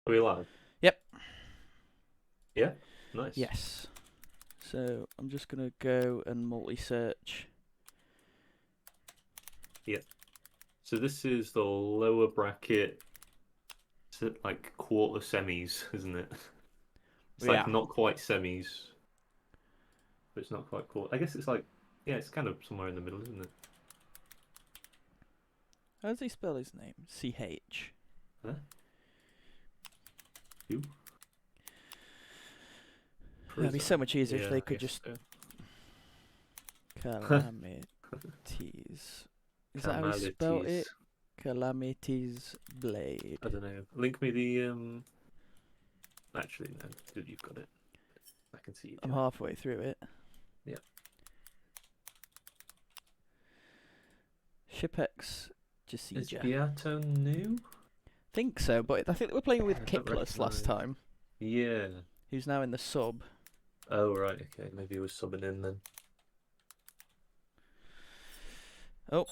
Are we live? Yep. Yeah? Nice. Yes. So I'm just gonna go and multi-search. Yeah. So this is the lower bracket, like quarter semis, isn't it? It's like Yeah. not quite semis, but it's not quite quarter. I guess it's like, yeah, it's kind of somewhere in the middle, isn't it? How does he spell his name? CH. Huh? You? It'd be so much easier if Yeah, they I could guess just so. calamities. Is that how he spelled it? Calamities. Calamities blade. I don't know. Link me the Actually, no, you've got it. I can see you. I'm halfway through it. Yeah. Shipex Is Jasija. Beato new? Think so, but I think they were playing with I don't Kickless last recognise. time. Yeah. Who's now in the sub. Oh right, okay. Maybe he was subbing in then. Oh.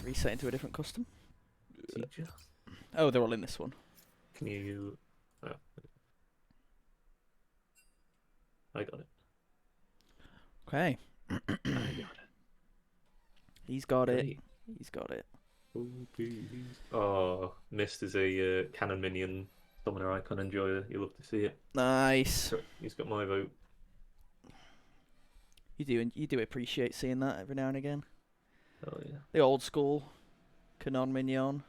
Reset into a different custom. Teacher. Oh, they're all in this one. Can you? Oh. I got it. Okay. I got it. He's got it. Great. He's got it. Oh, Mist is a cannon minion summoner icon enjoyer. You love to see it. Nice. He's got my vote. You do appreciate seeing that every now and again. Oh yeah. The old school Canon Mignon.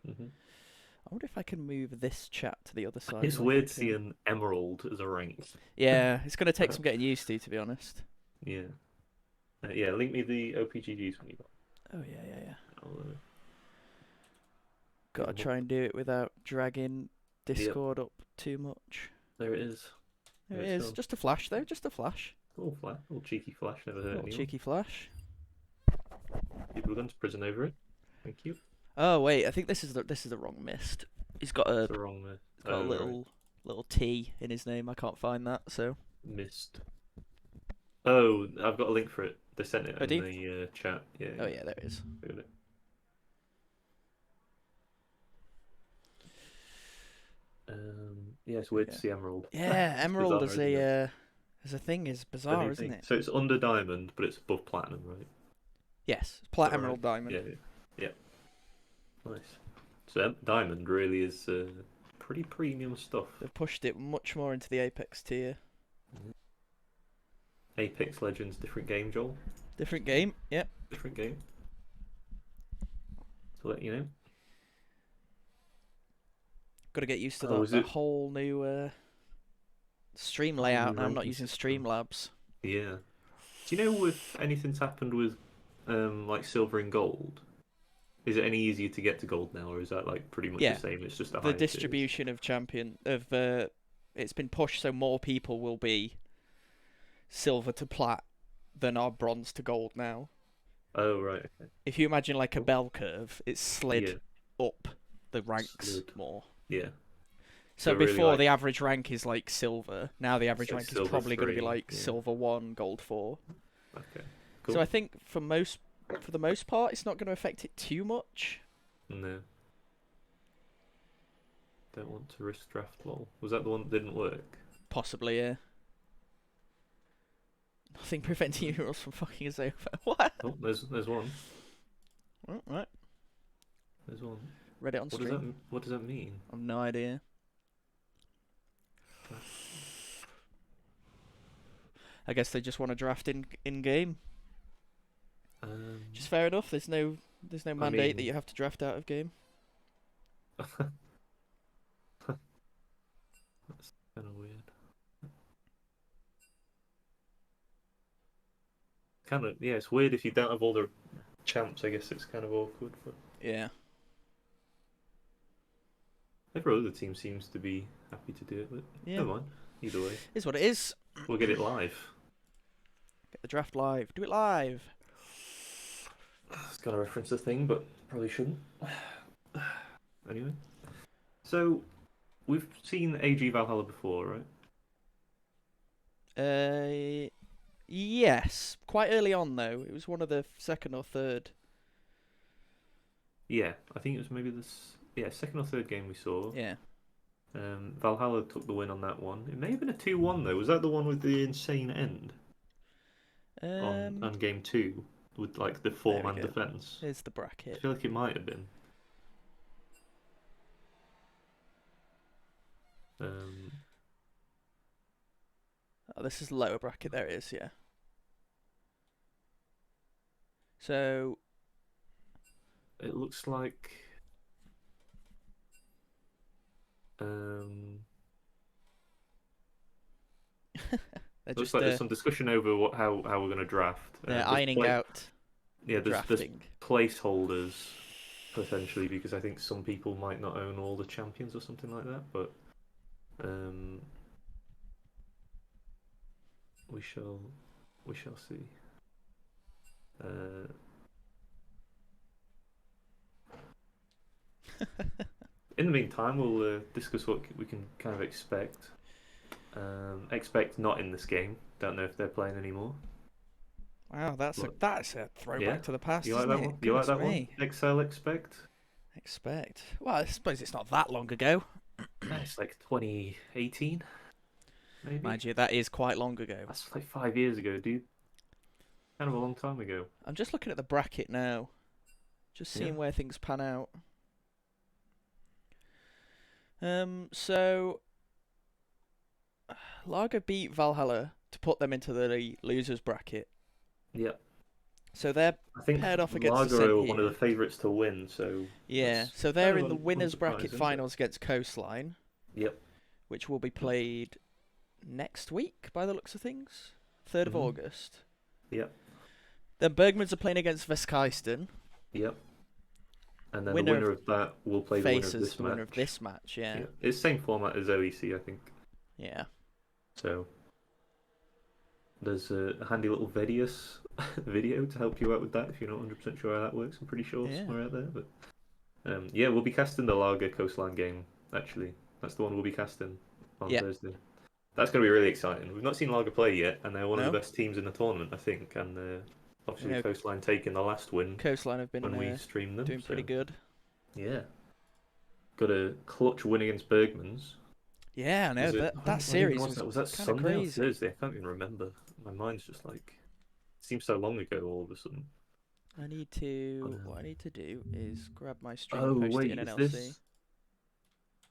Hmm. I wonder if I can move this chat to the other side. It's weird seeing Emerald as a rank. Yeah, it's going to take some getting used to be honest. Yeah. Yeah, link me the OPGGs when you got. Oh yeah. I'll, Gotta try and do it without dragging Discord up too much. There it is. There it is. Just a flash though, just a flash. Oh, flash. Little cheeky flash. Never hurt anyone. Cheeky flash. People are going to prison over it. Thank you. Oh wait, I think this is the wrong Mist. He's got a little T in his name. I can't find that. So Mist. Oh, I've got a link for it. They sent it in the chat. Yeah. Oh yeah, there it is. Look at it. Yeah, it's weird to see Emerald. Yeah, Emerald as a thing is bizarre, isn't it? So it's under Diamond, but it's above Platinum, right? Yes, Emerald, Diamond. Yeah. Nice. So Diamond really is pretty premium stuff. They've pushed it much more into the Apex tier. Apex Legends, different game, Joel. Different game, yep. Different game. To let you know. Got to get used to the whole new stream layout now. I'm not using Streamlabs. Yeah. Do you know if anything's happened with like silver and gold? Is it any easier to get to gold now, or is that like pretty much the same? It's just the distribution of it's been pushed so more people will be silver to plat than are bronze to gold now. Oh right. Okay. If you imagine like a bell curve, it's slid up the ranks more. Yeah. So before really the average rank is like silver, now the average rank is probably going to be like silver 1, gold 4. Okay. Cool. So I think for the most part, it's not going to affect it too much. No. Don't want to risk draft lol. Was that the one that didn't work? Possibly, yeah. Nothing preventing you from fucking us over. What? Oh, there's one. Oh, right. There's one. Read it on stream. What does that mean? I've no idea. I guess they just want to draft in game. Just fair enough. There's no mandate that you have to draft out of game. That's kind of weird. It's weird if you don't have all the champs. I guess it's kind of awkward, but yeah. every other team seems to be happy to do it, but never mind. Either way, is what it is. We'll get it live. Get the draft live. Do it live. It's got to reference the thing, but probably shouldn't. Anyway, so we've seen AG Valhalla before, right? Yes. Quite early on though. It was one of the second or third. Yeah, I think it was maybe this yeah, second or third game we saw. Yeah. Valhalla took the win on that one. It may have been a 2-1 though. Was that the one with the insane end on game two with like the There we four-man go. defense? Here's the I bracket. feel like it might have been. Oh, this is the lower bracket. There it is. Yeah. So It looks like um, they're looks just like there's some discussion over how we're going to draft. they're ironing out Yeah, the there's drafting. placeholders potentially because I think some people might not own all the champions or something like that, but we shall see. In the meantime, we'll discuss what we can kind of expect. Expect not in this game. Don't know if they're playing anymore. Wow, that's But, a throwback yeah. to the past, You like isn't that it? one? You like that Goodness me. one? Excel expect? Expect. Well, I suppose it's not that long ago. It's like 2018, maybe. Mind you, that is quite long ago. That's like 5 years ago, dude. Kind of a long time ago. I'm just looking at the bracket now. Just seeing where things pan out. So Lager beat Valhalla to put them into the losers bracket. Yeah. So they're I think paired off against Lager Ascent are here. one of the favourites to win, so Yeah, that's so they're kind in of the winners bracket unsurprising, finals against Coastline. Yep. Which will be played next week by the looks of things. 3rd of August. Yep. Then Bergmans are playing against Veskeisten. Yep. And then the winner of that will play the winner of this the match. winner of this match, yeah. It's the same format as OEC, I think. Yeah. So there's a handy little video to help you out with that if you're not 100% sure how that works. I'm pretty sure somewhere out there. But we'll be casting the Lager Coastline game, actually. That's the one we'll be casting on Thursday. That's going to be really exciting. We've not seen Lager play yet, and they're one of the best teams in the tournament, I think. And obviously Coastline taking the last win. Coastline have been when we streamed them, doing pretty good. Yeah. Got a clutch win against Bergmans. Yeah, I know. That series was that Sunday crazy. or Thursday? I can't even remember. My mind's just like seems so long ago all of a sudden. What I need to do is grab my stream and post it in NLC.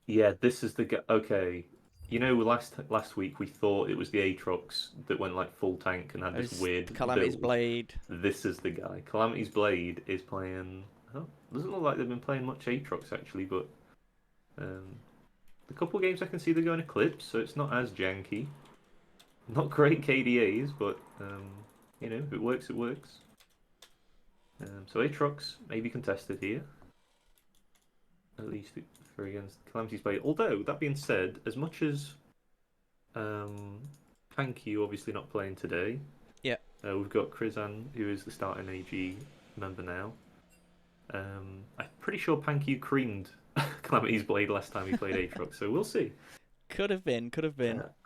Yeah, this is the guy. Okay, you know, last week we thought it was the Aatrox that went like full tank and had this weird Calamity's build. Blade. This is the guy. Calamity's Blade is playing. Oh, doesn't look like they've been playing much Aatrox actually, but the couple of games I can see they're going Eclipse, so it's not as janky. Not great KDAs, but you know, if it works, it works. So Aatrox may be contested here. At least for against Calamity's Blade. Although, that being said, as much as Panky obviously not playing today. Yeah. We've got Krizan, who is the starting AG member now. I'm pretty sure Panky creamed Calamity's Blade last time he played Aatrox, so we'll see. Could have been.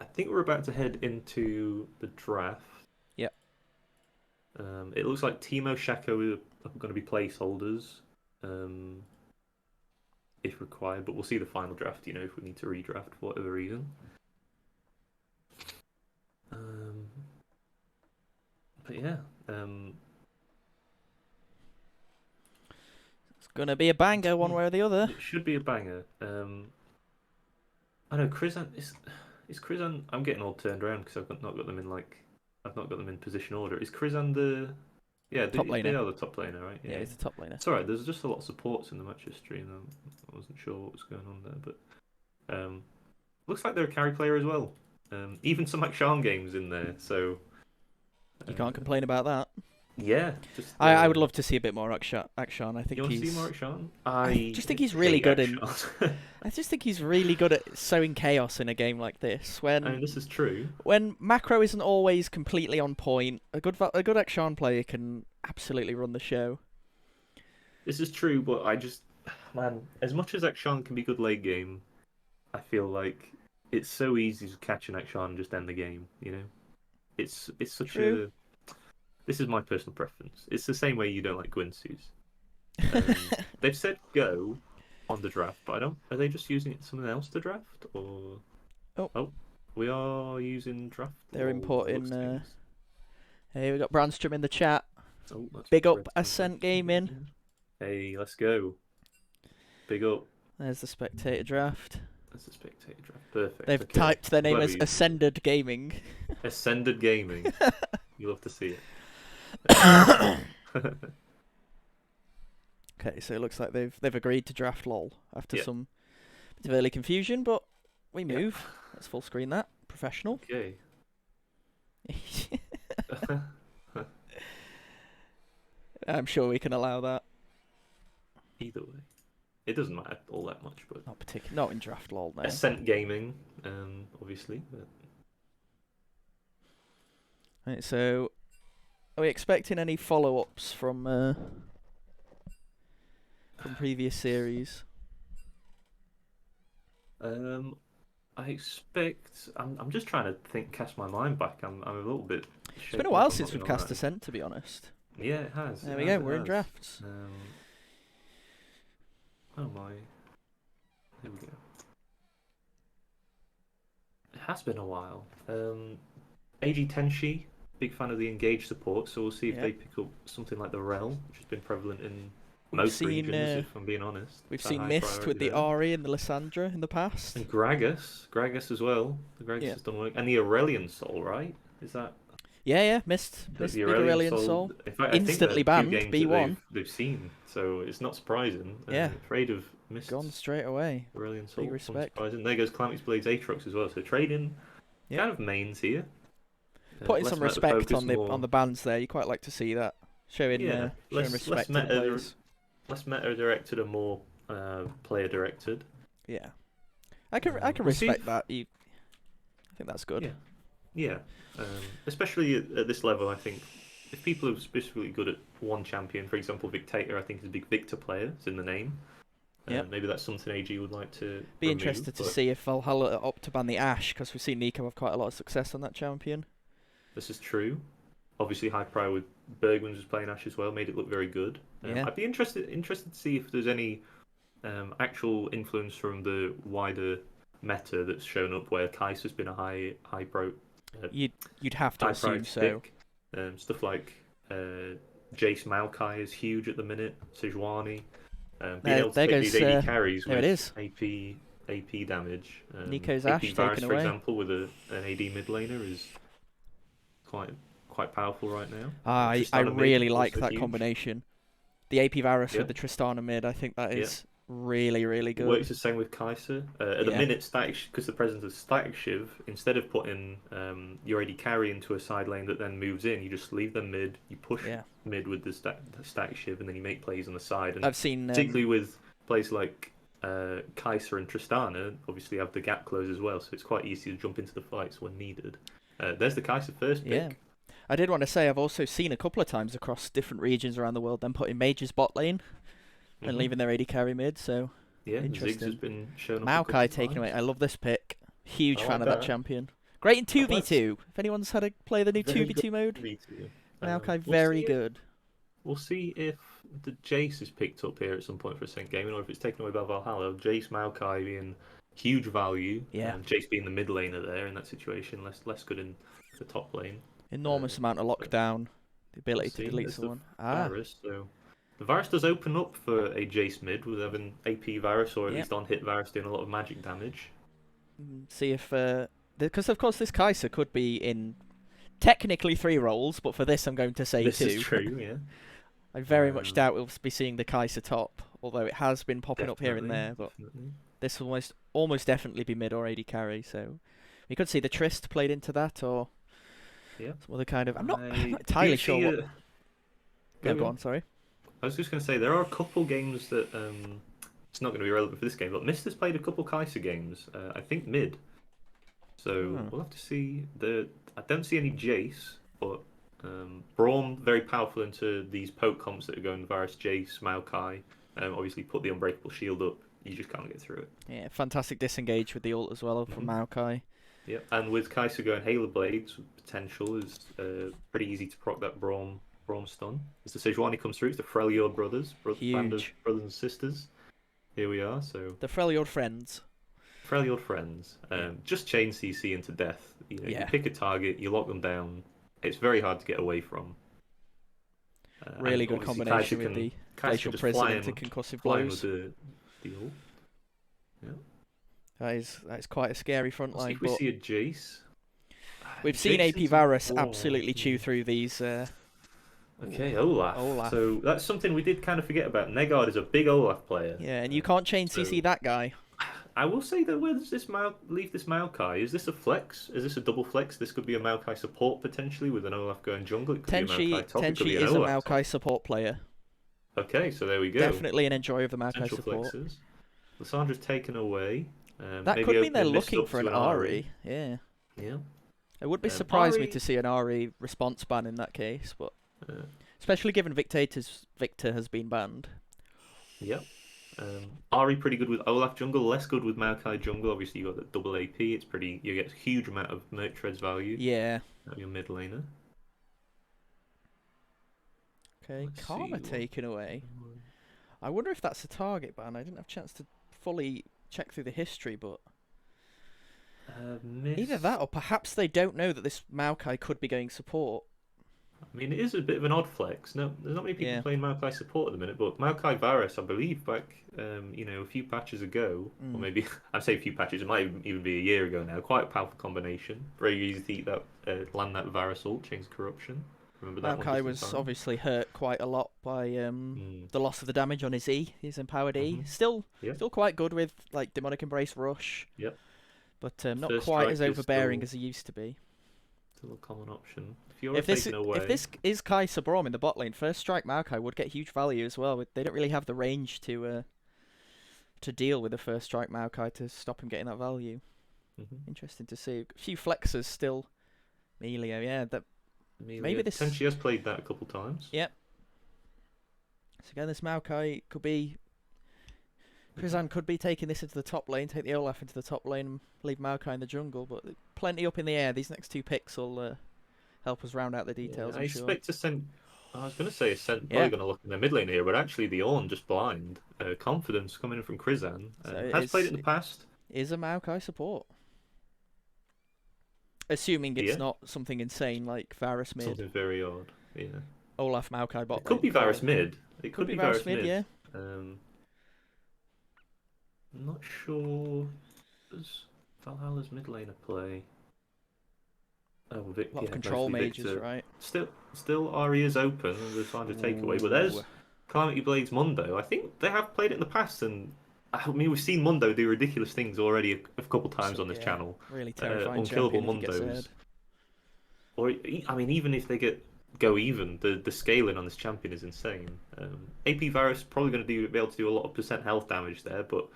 I think we're about to head into the draft. Yep. It looks like Timo Shako are going to be placeholders, if required, but we'll see the final draft, you know, if we need to redraft for whatever reason. But yeah. It's going to be a banger one way or the other. It should be a banger. I know Krizan is Krizan. I'm getting all turned around because I've not got them in I've not got them in position order. Is Krizan the top laner? They are the top laner, right? Yeah, he's the top laner. It's alright. There's just a lot of supports in the match history, and I wasn't sure what was going on there. But looks like they're a carry player as well. Even some Akshan games in there, so you can't complain about that. Yeah, I would love to see a bit more Akshan. I think you want to see more Akshan? I just think he's really good I just think he's really good at sowing chaos in a game like this. I mean, this is true. When macro isn't always completely on point, a good Akshan player can absolutely run the show. This is true, but as much as Akshan can be good late game, I feel like it's so easy to catch an Akshan and just end the game. You know, it's such true. This is my personal preference. It's the same way you don't like Gwynsu's. They've said go, on the draft, but I don't. Are they just using it something else to draft, or? Oh, Oh, we are using draft they're lol by the importing. looks of things. Hey, we got Brandstrom in the chat. Oh, that's Big up Redstone Ascent Gaming. Redstone. Hey, let's go. Big up. There's the spectator draft. That's a spectator draft. Perfect. They've Okay. typed their I'm name glad as we used it. Ascended Gaming. Ascended Gaming. You love to see it. Okay, so it looks like they've agreed to draft LOL after Yeah. some bit of early confusion, but we Yeah. move. Let's full screen that. Professional. Okay. I'm sure we can allow that. Either way, it doesn't matter all that much, but Not in draft LOL, no. Ascent Gaming, obviously. But... Right, so are we expecting any follow-ups from previous series? I expect. I'm just trying to cast my mind back. I'm a little bit. It's been a while since we've cast Ascent, to be honest. Yeah, it has. There we go. We're in drafts. Oh my. There we go. It has been a while. AG Tenshi, big fan of the engaged support, so we'll see if they pick up something like the Rel, which has been prevalent in most regions, if I'm being honest. We've seen Mist with the Ari and the Lissandra in the past. And Gragas as well. The Gragas has done work. And the Aurelian Soul, right? Is that... Yeah, Mist the Aurelian Soul. In fact, instantly banned, B1. They've seen, so it's not surprising. Yeah. Afraid of Mist. Gone straight away. Aurelian Soul. Big respect. Surprising. There goes Calamity Blades Aatrox as well. So trading kind of mains here. Putting some respect on the bands there. You quite like to see that. Showing respect to the players. Less meta directed and more player directed. Yeah. I can respect that. I think that's good. Yeah. Especially at this level, I think if people are specifically good at one champion, for example, Victator, I think is a big Victor player. It's in the name. Maybe that's something AG would like to be interested to see if Valhalla opt to ban the Ashe, because we've seen Nico have quite a lot of success on that champion. This is true. Obviously, high prior with Bergman was playing Ashe as well, made it look very good. I'd be interested to see if there's any actual influence from the wider meta that's shown up where Kaiser's been a high pro. You'd have to assume so. Stuff like Jace Maokai is huge at the minute. Sejuani. Being able to take these AD carries with AP damage. Nico's AP Ashe Varus, taken for away. example, with an AD mid laner is quite powerful right now. I really like that combination. The AP Varus with the Tristana mid, I think that is really, really good. It works the same with Kaiser. At the minute, because the presence of Static Shiv, instead of putting your AD carry into a side lane that then moves in, you just leave them mid, you push mid with the Static Shiv, and then you make plays on the side. And I've seen... particularly with plays like Kaiser and Tristana, obviously have the gap close as well, so it's quite easy to jump into the fights when needed. There's the Kaiser first pick. Yeah. I did want to say I've also seen a couple of times across different regions around the world them putting mages bot lane and leaving their AD carry mid, so interesting. Ziggs has been shown up Maokai taken away. I love this pick. Huge fan of that champion. Great in 2v2. If anyone's had to play the new 2v2 mode, Maokai very good. We'll see if the Jace is picked up here at some point for Ascent Gaming, or if it's taken away by Valhalla. Jace Maokai being huge value, Jace being the mid laner there in that situation, less good in the top lane. Enormous amount of lockdown, the ability to delete someone. Varus, so the Varus does open up for a Jace mid with having AP Varus, or at least on hit Varus doing a lot of magic damage. See if because of course this Kaiser could be in technically 3 roles, but for this I'm going to say 2. This is true, yeah. I very much doubt we'll be seeing the Kaiser top, although it has been popping up here and there. But this will almost definitely be mid or AD carry, so we could see the Trist played into that, or some other kind of... I'm not entirely sure what... Go on, sorry. I was just going to say, there are a couple games that... it's not going to be relevant for this game, but Mist has played a couple Kaiser games, I think mid. So we'll have to see. I don't see any Jace, but Braum, very powerful into these poke comps that are going Varus, Jace, Maokai. Obviously put the Unbreakable Shield up, you just can't get through it. Yeah, fantastic disengage with the ult as well from Maokai. Yeah, and with Kaiser going Halo Blades, potential is pretty easy to proc that Braum stun. As the Sejuani comes through, it's the Freljord brothers, band of brothers and sisters. here we are. So the Freljord friends. Freljord friends. Just chain CC into death. You know, you pick a target, you lock them down. It's very hard to get away from. Really and good obviously combination with the Glacial just Prison into concussive flying blows. with the ult. Yeah. That is quite a scary front line. If we see a Jace. We've seen AP Varus absolutely chew through these. Okay, Olaf. So that's something we did kind of forget about. Negard is a big Olaf player. Yeah, and you can't chain CC that guy. I will say that where does this leave this Maokai? Is this a flex? Is this a double flex? This could be a Maokai support potentially with an Olaf going jungle. It could be a Maokai top. Tenchi is a Maokai support player. Okay, so there we go. Definitely an enjoyer of the Maokai support. Flexes. Lissandra's taken away. That could mean they're looking for an Ahri. Yeah. Yeah. It would be surprised me to see an Ahri response ban in that case, but especially given Victor has been banned. Yep. Ahri pretty good with Olaf jungle, less good with Maokai jungle. Obviously you got the double AP. It's pretty. You get a huge amount of Merc Treads value. Yeah. Out of your mid laner. Okay, Karma taken away. I wonder if that's a target ban. I didn't have a chance to fully check through the history, but either that or perhaps they don't know that this Maokai could be going support. I mean, it is a bit of an odd flex. No, there's not many people playing Maokai support at the minute, but Maokai Varus, I believe, back a few patches ago, or maybe I'd say a few patches, it might even be a year ago now. Quite a powerful combination. Very easy to eat that, land that Varus ult, Chains Corruption. Remember that Maokai was obviously hurt quite a lot by the loss of the damage on his E, his empowered E. Still quite good with like Demonic Embrace Rush. Yep. But not quite as overbearing as he used to be. Still a common option. If this is Kai Sabrom in the bot lane, First Strike Maokai would get huge value as well. They don't really have the range to deal with the First Strike Maokai to stop him getting that value. Interesting to see. A few flexes still. Melio, yeah. Maybe this. Tenchi has played that a couple times. Yep. So again, this Maokai could be. Krizan could be taking this into the top lane, take the Olaf into the top lane, and leave Maokai in the jungle. But plenty up in the air. These next two picks will help us round out the details. I expect Ascent. I was going to say Ascent probably going to look in the mid lane here, but actually the Ornn just blind. Confidence coming in from Krizan. Has played it in the past. Is a Maokai support. Assuming it's not something insane like Varus mid. Something very odd, yeah. Olaf Maokai bot. It could be Varus mid. It could be Varus mid, yeah. I'm not sure. Does Valhalla's mid laner play? Oh, a lot of control mages, right? Still Ahri is open. There's time to take away, but there's Calamity Blades Mundo. I think they have played it in the past, and I mean we've seen Mundo do ridiculous things already a couple times on this channel. Really terrifying. Unkillable Mundos. Or I mean, even if they go even, the scaling on this champion is insane. AP Varus probably going to be able to do a lot of percent health damage there, but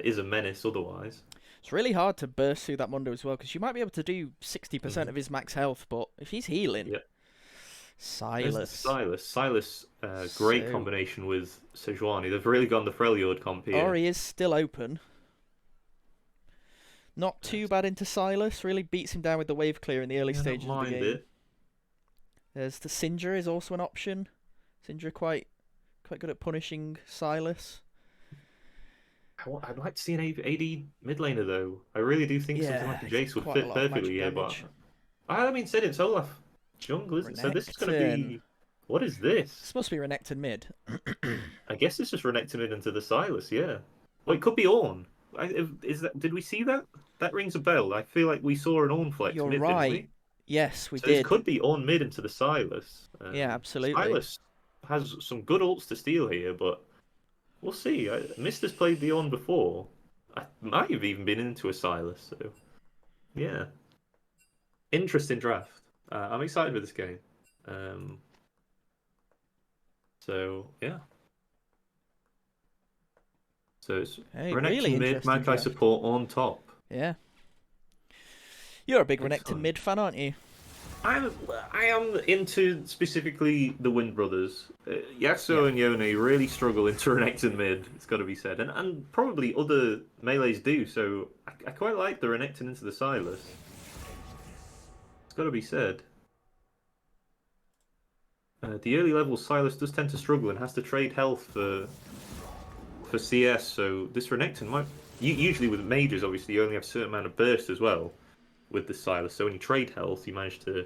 is a menace otherwise. It's really hard to burst through that Mundo as well, because you might be able to do 60% of his max health, but if he's healing... Silas, great combination with Sejuani. They've really gone the Freljord comp here. Ahri is still open. Not too bad into Silas. Really beats him down with the wave clear in the early stages of the game. There's the Sindra is also an option. Sindra quite good at punishing Silas. I'd like to see an AD mid laner though. I really do think something like a Jace would fit perfectly here. But I mean, said it's Olaf jungle, isn't it? So this is going to be. What is this? This must be Renekton mid. I guess it's just Renekton mid into the Silas. Yeah. Well, it could be Ornn. Did we see that? That rings a bell. I feel like we saw an Ornn flex. You're mid, right. Didn't we? Yes, we so did. It could be Ornn mid into the Silas. Yeah, absolutely. Silas has some good ults to steal here, but we'll see. Mister's played the Ornn before. I might have even been into a Silas. So, yeah, interesting draft. I'm excited with this game. So yeah. So it's Renekton really mid, Maokai support on top. Yeah. You're a big Renekton mid fan, aren't you? I am into specifically the Wind Brothers. Yasuo and Yone really struggle into Renekton mid, it's got to be said. And probably other melees do, so I quite like the Renekton into the Silas. It's got to be said. The early level Silas does tend to struggle and has to trade health for for CS. So this Renekton might usually with mages, obviously you only have a certain amount of burst as well with the Silas. So when you trade health, you manage to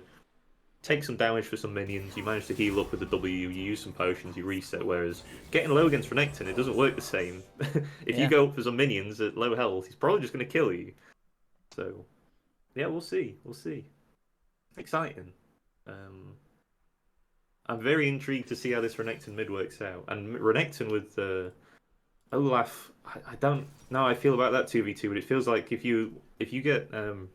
take some damage for some minions. You manage to heal up with the W. You use some potions. You reset. Whereas getting low against Renekton, it doesn't work the same. If you go up for some minions at low health, he's probably just going to kill you. So yeah, we'll see. We'll see. Exciting. I'm very intrigued to see how this Renekton mid works out. And Renekton with Olaf, I don't know how I feel about that 2v2, but it feels like if you get and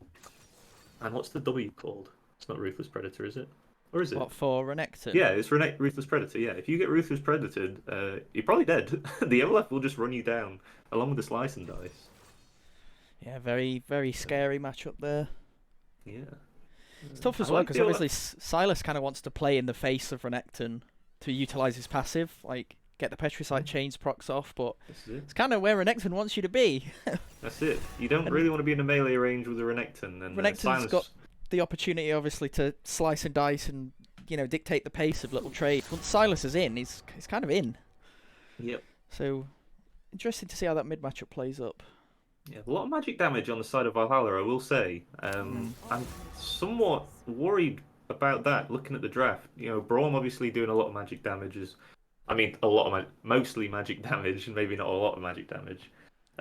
what's the W called? It's not Ruthless Predator, is it? Or is it? What, for Renekton? Yeah, it's Ruthless Predator. Yeah, if you get Ruthless Predated, you're probably dead. The Olaf will just run you down along with the Slice and Dice. Yeah, very, very scary matchup there. Yeah. It's tough as well because obviously Silas kind of wants to play in the face of Renekton to utilize his passive, like get the Petricite chains procs off, but it's kind of where Renekton wants you to be. That's it. You don't really want to be in a melee range with a Renekton. And Renekton's got the opportunity, obviously, to slice and dice and dictate the pace of little trades. Once Silas is in, he's kind of in. Yep. So interesting to see how that mid matchup plays up. Yeah, a lot of magic damage on the side of Valhalla, I will say. I'm somewhat worried about that, looking at the draft. Braum obviously doing a lot of magic damages. I mean, mostly magic damage, and maybe not a lot of magic damage.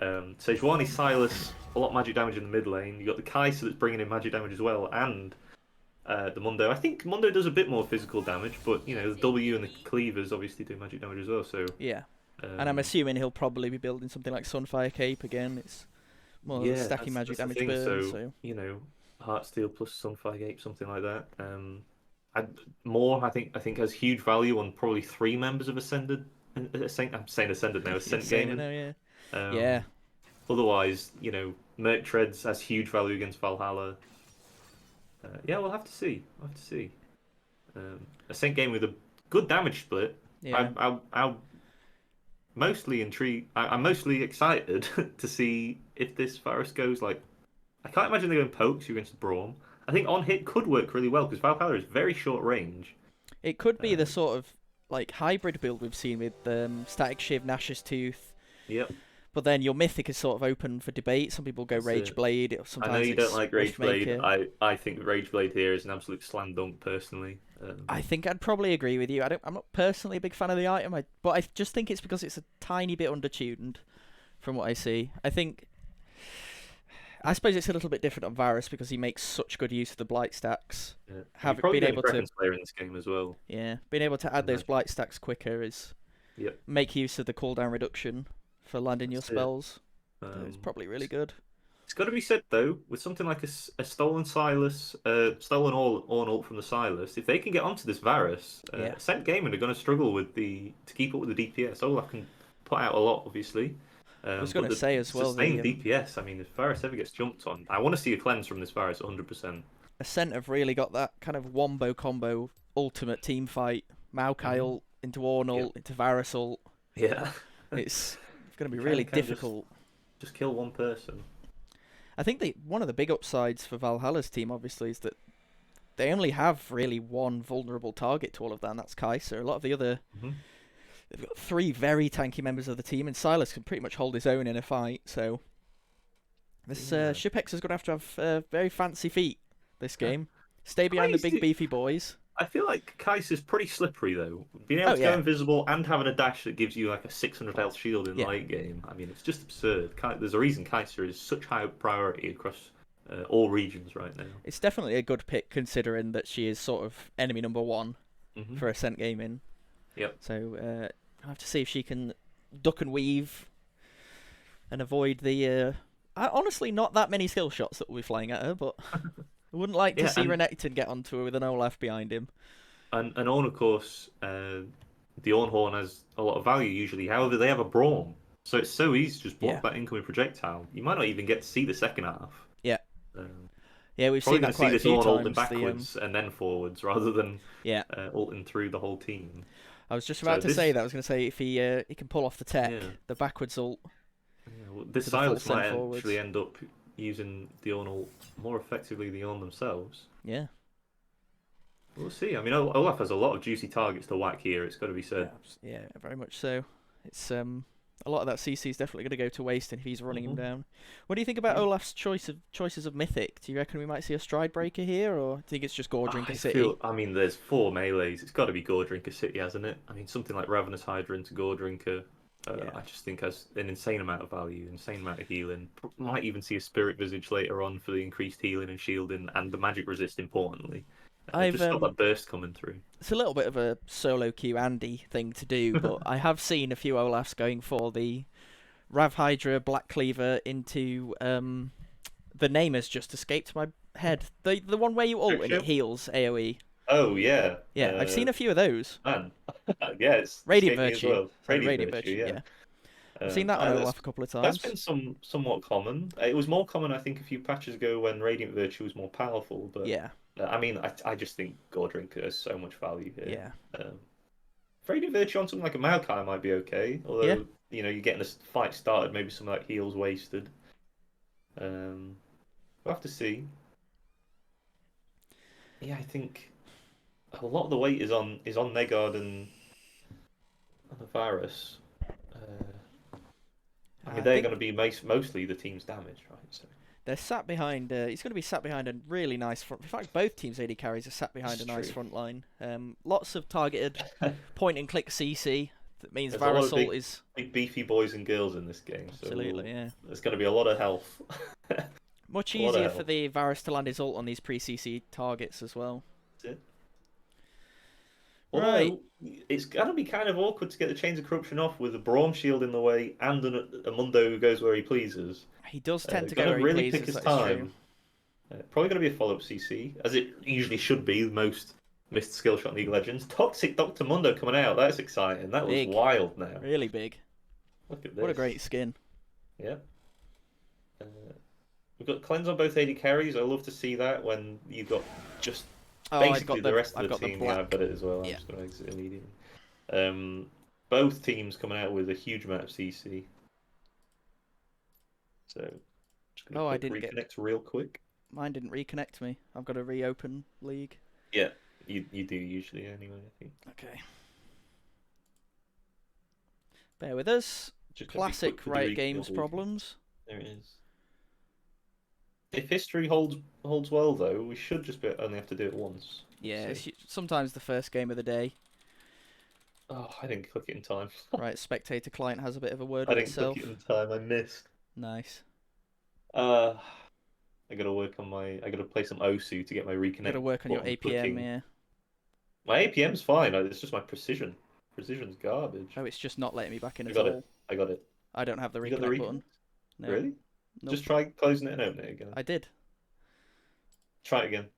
Sejuani, Silas, a lot of magic damage in the mid lane. You got the Kai'Sa that's bringing in magic damage as well, and the Mundo. I think Mundo does a bit more physical damage, but the W and the cleavers obviously do magic damage as well. So yeah, and I'm assuming he'll probably be building something like Sunfire Cape again. It's more stacking magic damage burn. So Heartsteel plus Sunfire Cape, something like that. I think has huge value on probably 3 members of Ascended. I'm saying Ascended now. Ascent Gaming. Yeah. Otherwise, Merc Treads has huge value against Valhalla. We'll have to see. Ascent Gaming with a good damage split. Yeah. I'm mostly intrigued. I'm mostly excited to see if this Varus goes like. I can't imagine they're going pokes against the Braum. I think on hit could work really well because Valhalla is very short range. It could be the sort of like hybrid build we've seen with Static Shiv, Nash's Tooth. Yep. But then your Mythic is sort of open for debate. Some people go Rage Blade. Sometimes I know you don't like Rage Blade. I think Rage Blade here is an absolute slam dunk personally. I think I'd probably agree with you. I'm not personally a big fan of the item, but I just think it's because it's a tiny bit undertuned from what I see. I suppose it's a little bit different on Varus because he makes such good use of the blight stacks. Yeah. Been able to player in this game as well. Yeah, being able to add those blight stacks quicker is make use of the cooldown reduction for landing your spells. It's probably really good. It's got to be said though, with something like a stolen Silas, stolen ult from the Silas, if they can get onto this Varus, Ascent Gaming are going to struggle to keep up with the DPS. Olaf can put out a lot, obviously. I was going to say as well. Sustained DPS. I mean, if Varus ever gets jumped on, I want to see a cleanse from this Varus 100%. Ascent have really got that kind of wombo combo ultimate team fight. Maokai ult into Ornn ult into Varus ult. Yeah. It's going to be really difficult. Just kill one person. I think one of the big upsides for Valhalla's team, obviously, is that they only have really one vulnerable target to all of that, and that's Kai'Sa. A lot of the other... They've got 3 very tanky members of the team, and Silas can pretty much hold his own in a fight, so... This Shipex is going to have very fancy feet this game. Stay behind the big beefy boys. I feel like Kai'Sa's pretty slippery, though. Being able to go invisible and having a dash that gives you like a 600 health shield in the late game. I mean, it's just absurd. There's a reason Kai'Sa is such high priority across all regions right now. It's definitely a good pick, considering that she is sort of enemy number 1 for Ascent Gaming. Yep. So I have to see if she can duck and weave and avoid the... honestly, not that many skill shots that will be flying at her, but I wouldn't like to see Renekton get onto her with an Olaf behind him. And Ornn, of course, the Ornn Horn has a lot of value usually. However, they have a Braum, so it's so easy to just block that incoming projectile. You might not even get to see the second half. Yeah. We've seen that quite a few times. Ulting backwards and then forwards rather than ulting through the whole team. I was just about to say that. I was going to say if he can pull off the tech, the backwards ult. This Silas might actually end up using the Ornn ult more effectively than the Ornn themselves. Yeah. We'll see. I mean, Olaf has a lot of juicy targets to whack here, it's got to be said. Yeah, very much so. It's A lot of that CC is definitely going to go to waste if he's running him down. What do you think about Yeah. Olaf's choices of Mythic? Do you reckon we might see a Stride Breaker here, or do you think it's just Gore Drinker City? I mean, there's 4 melees. It's got to be Gore Drinker City, hasn't it? I mean, something like Ravenous Hydra into Gore Drinker, Yeah. I just think has an insane amount of value, insane amount of healing. Might even see a Spirit Visage later on for the increased healing and shielding, and the magic resist, importantly. Just got that burst coming through. It's a little bit of a solo queue Andy thing to do, but I have seen a few Olafs going for the Rav Hydra Black Cleaver into the name has just escaped my head. The one where you ult and it heals AoE. Oh yeah. Yeah, I've seen a few of those. Man, yeah, it's Radiant Virtue. as well. Sorry, Radiant Virtue. Yeah. I've seen that on Olaf a couple of times. That's been somewhat common. It was more common, I think, a few patches ago when Radiant Virtue was more powerful. But yeah, I mean, I just think Gore Drinker has so much value here. Yeah. Radiant Virtue on something like a Maokai might be okay, although you know you're getting a fight started, maybe some of that heal's wasted. We'll have to see. Yeah, I think a lot of the weight is on Negard and the Varus. I mean, they're going to be mostly the team's damage, right? So they're sat behind. He's going to be sat behind a really nice front. In fact, both teams' AD carries are sat behind a nice front line. Lots of targeted point and click CC. That means Varus ult is big beefy boys and girls in this game. Absolutely, so yeah. There's going to be a lot of health. Much easier for the Varus to land his ult on these pre-CC targets as well. That's it. Although, it's going to be kind of awkward to get the Chains of Corruption off with a Braum shield in the way and a Mundo who goes where he pleases. He does tend to go where really he pick pleases, his time. Probably going to be a follow-up CC, as it usually should be, the most missed skill shot in League of Legends. Toxic Dr. Mundo coming out, that's exciting. That was wild now. Really big. Look at this. What a great skin. Yeah. We've got Cleanse on both AD carries. I love to see that when you've got just basically the rest of the team. Yeah, I've got it as well. I'm just going to exit immediately. Both teams coming out with a huge amount of CC. So, just going to reconnect real quick. Mine didn't reconnect me. I've got to reopen League. Yeah, you do usually anyway, I think. Okay. Bear with us. Just classic Riot Games problems. There it is. If history holds well, though, we should just only have to do it once. Yeah, it's sometimes the first game of the day. Oh, I didn't click it in time. Right, spectator client has a bit of a word with itself. I didn't click it in time. I missed. Nice. I gotta work on I gotta play some Osu to get my reconnect. Gotta work on your APM, clicking. yeah. My APM's fine. It's just my precision. Precision's garbage. Oh, it's just not letting me back in at all. I got it. I don't have the reconnect button. No. Really? Nope. Just try closing it and opening it again. I did. Try it again.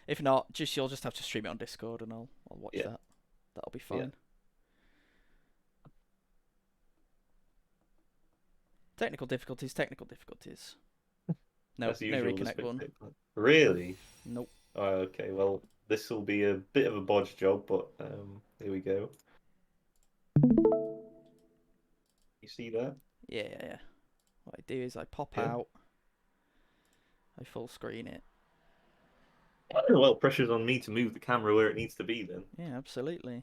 If not, you'll just have to stream it on Discord and I'll watch that. That'll be fine. Yeah. Technical difficulties. No reconnect button. Really? Nope. Oh, okay, well, this will be a bit of a bodge job, but here we go. You see that? Yeah. What I do is I pop out, I full screen it. Well, pressure's on me to move the camera where it needs to be then. Yeah, absolutely.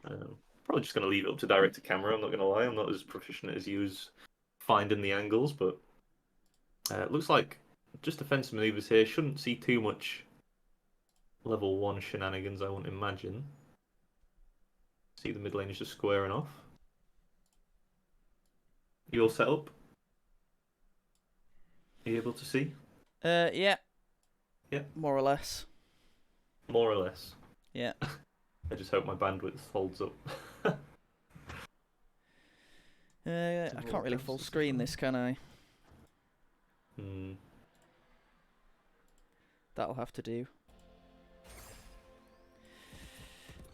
Probably just going to leave it up to direct to camera, I'm not going to lie. I'm not as proficient as you as finding the angles, but it looks like just defensive maneuvers here. Shouldn't see too much level 1 shenanigans, I wouldn't imagine. See the mid lane is just squaring off. You all set up? Are you able to see? Yeah. Yeah. More or less. More or less. Yeah. I just hope my bandwidth holds up. I can't really full screen this, can I? That'll have to do.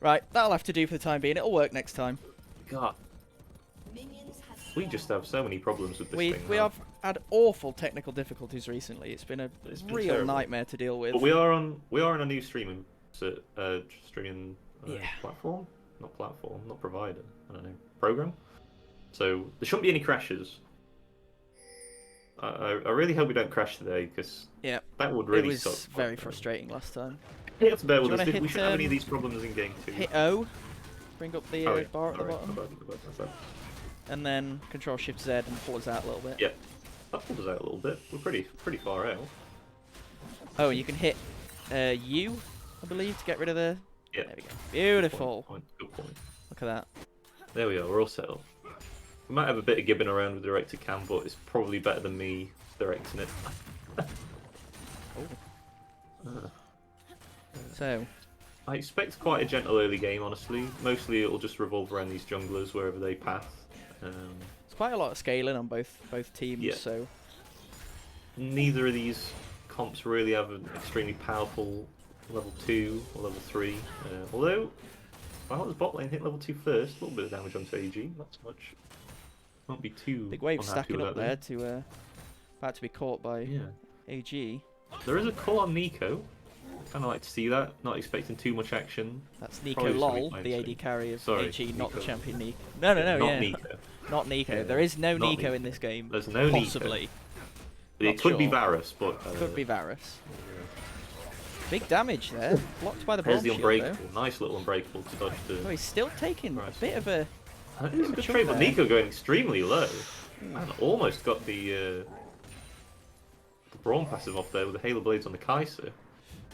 Right, that'll have to do for the time being. It'll work next time. God. We just have so many problems with this thing. We have had awful technical difficulties recently. It's been a real nightmare to deal with. But we are on a new streaming platform, not provider. I don't know, program. So there shouldn't be any crashes. I really hope we don't crash today because that would really suck. It was very frustrating last time. You have to bear with us. We shouldn't have any of these problems in game 2. Hit O. bring up the yeah. bar at the Sorry, bottom. my bad. And then Control Shift Z and pull us out a little bit. Yeah, that pulls us out a little bit. We're pretty far out. Oh, you can hit U, I believe, to get rid of the... Yeah. There we go. Beautiful. Good point. Look at that. There we are, we're all set up. We might have a bit of gibbing around with directed cam, but it's probably better than me directing it. So... I expect quite a gentle early game, honestly. Mostly it'll just revolve around these junglers wherever they pass. It's quite a lot of scaling on both teams, so... Neither of these comps really have an extremely powerful level 2 or level 3. Although, Valhalla's bot lane hit level 2 first, a little bit of damage onto AG, not so much. Won't be too big wave unhappy stacking with up that there to about to be caught by AG. There is a call on Nico. Kind of like to see that. Not expecting too much action. That's Nico LOL, the AD carry of AG, not the champion Nico. No, not Nico. Not Nico. Yeah, there is no Nico in this game. There's no possibly. Nico. It could be Varus, but could be Varus. Big damage there. Blocked by the bomb There's the shield, unbreakable. though. Nice little unbreakable to dodge the... Oh, he's still taking a bit of a... That is a good trade, but Nico going extremely low. Man, almost got the Brawn passive off there with the Halo Blades on the Kai'Sa.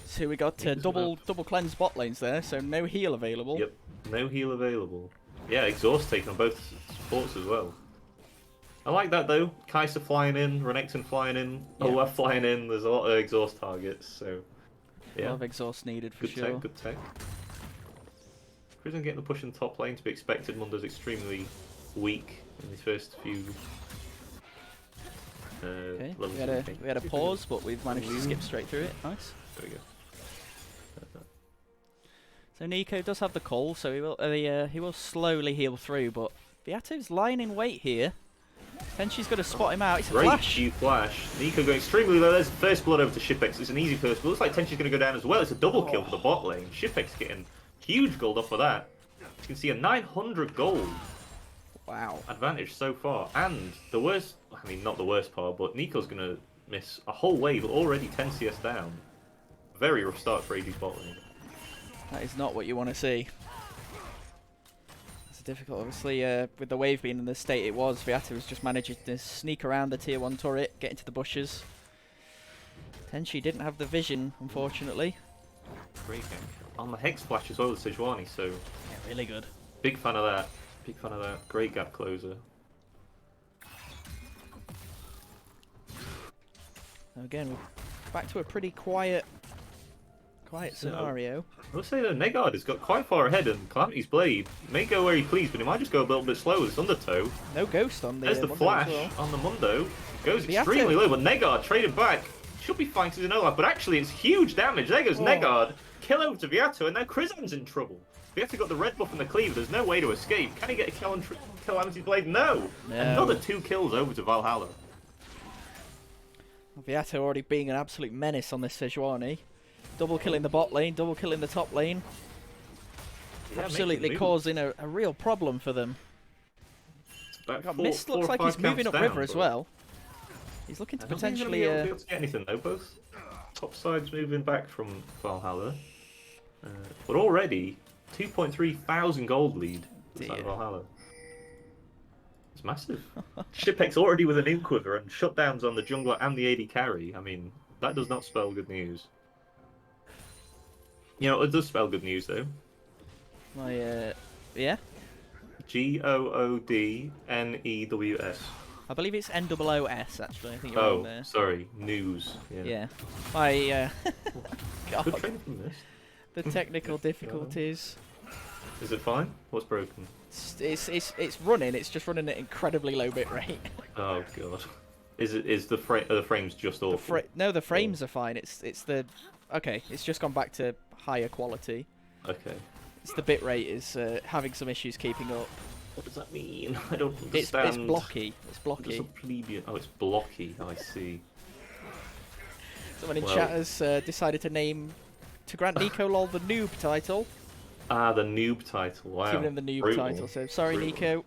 So we got double cleanse bot lanes there, so no heal available. Yep, no heal available. Yeah, exhaust taken on both supports as well. I like that though. Kai'Sa flying in, Renekton flying in, Olaf flying in. There's a lot of exhaust targets, so yeah. A lot of exhaust needed for sure. Good tech. Prison getting the push in the top lane to be expected. Mundo's extremely weak in his first few. Okay, we had a pause, but we've managed to skip straight through it. Nice. There we go. So Nico does have the call, so he will slowly heal through, but Beato's lying in wait here. Tenchi's got to spot him out. It's a flash. Great flash. Nico going extremely low. There's first blood over to Shipex. It's an easy first blood. Looks like Tenchi's going to go down as well. It's a double kill for the bot lane. Shipex getting huge gold off of that. You can see a 900 gold. Wow. Advantage so far. And the worst, I mean, not the worst part, but Nico's going to miss a whole wave, already 10 CS down. Very rough start for AD's bot lane. That is not what you want to see. It's difficult, obviously, with the wave being in the state it was. Beato was just managing to sneak around the tier 1 turret, get into the bushes. Tenchi didn't have the vision, unfortunately. Great game. On the Hex Flash as well with Sejuani, so... Yeah, really good. Big fan of that. Big fan of that. Great gap closer. Again, we're back to a pretty quiet scenario. I would say that Negard has got quite far ahead, and Calamity's Blade may go where he please, but he might just go a little bit slow with his Undertow. No ghost on the There's the Mundo flash as well. on the Mundo. Goes extremely low, but Negard traded back. Should be fine to the no-life, but actually it's huge damage. There goes Negard. Kill over to Viato, and now Krizan's in trouble. Viato got the red buff and the cleave. There's no way to escape. Can he get a kill on Calamity's Blade? No. Another 2 kills over to Valhalla. Viato already being an absolute menace on this Sejuani. Double killing the bot lane, double killing the top lane. Yeah, absolutely causing a real problem for them. Mist looks like he's moving up river as well. He's looking to potentially... be able to get anything though. Both top sides moving back from Valhalla. But already, 2.3 thousand gold lead inside of Valhalla. It's massive. Shipex already with an Inquiver and shutdowns on the jungler and the AD carry. I mean, that does not spell good news. You know, it does spell good news though. Yeah? Goodnews. I believe it's NOOS actually. I think you're wrong there. Sorry, news. Yeah. God. Good training from this. The technical difficulties. Is it fine? What's broken? It's running. It's just running at incredibly low bit rate. Oh god. Is the frames just awful? No, the frames are fine. It's the it's just gone back to higher quality. Okay. It's the bit rate is having some issues keeping up. What does that mean? I don't understand. It's blocky. It's blocky. Oh, it's blocky. I see. Someone in chat has decided to grant Nico LOL the noob title. Ah, the noob title. Wow. Giving him the noob title. So sorry, Nico,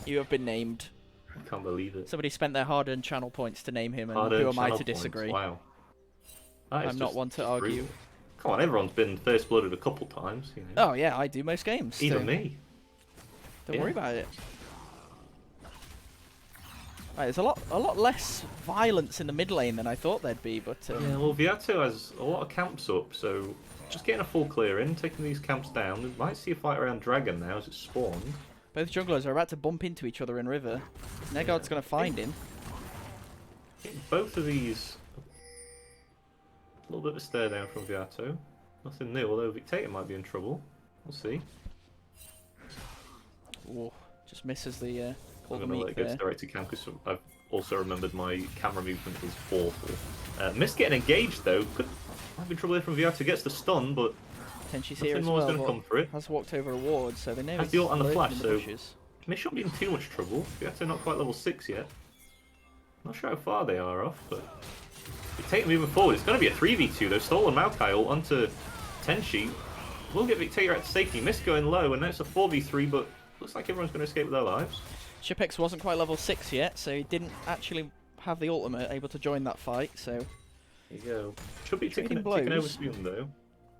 you have been named. I can't believe it. Somebody spent their hard-earned channel points to name him, and who am I to disagree? Wow. I'm not one to argue. Come on, everyone's been first blooded a couple times. You know. Oh yeah, I do most games. Even me. Don't worry about it. Right, there's a lot less violence in the mid lane than I thought there'd be, but yeah, well, Viato has a lot of camps up, so just getting a full clear in, taking these camps down. We might see a fight around Dragon now as it's spawned. Both junglers are about to bump into each other in River. Negard's going to find him. Both of these, a little bit of a stare down from Viato. Nothing new, although Victator might be in trouble. We'll see. Ooh, just misses the I'm going to let it go direct to cam because I've also remembered my camera movement is awful. Missed getting engaged though. Might be in trouble here from Viato. Gets the stun, but Tenchi's nothing here as more is well. going to come for it. Has walked over a ward, so they know has he's the ult and the flash, so bushes. Miss shouldn't be in too much trouble. Viato not quite level 6 yet. Not sure how far they are off, but Victator moving forward. It's going to be a 3v2 though. Stolen Maokai ult onto Tenchi. We'll get Victator out to safety. Miss going low, and now it's a 4v3, but looks like everyone's going to escape with their lives. Shipex wasn't quite level 6 yet, so he didn't actually have the ultimate able to join that fight, so... There you go. Should be ticking over soon, though.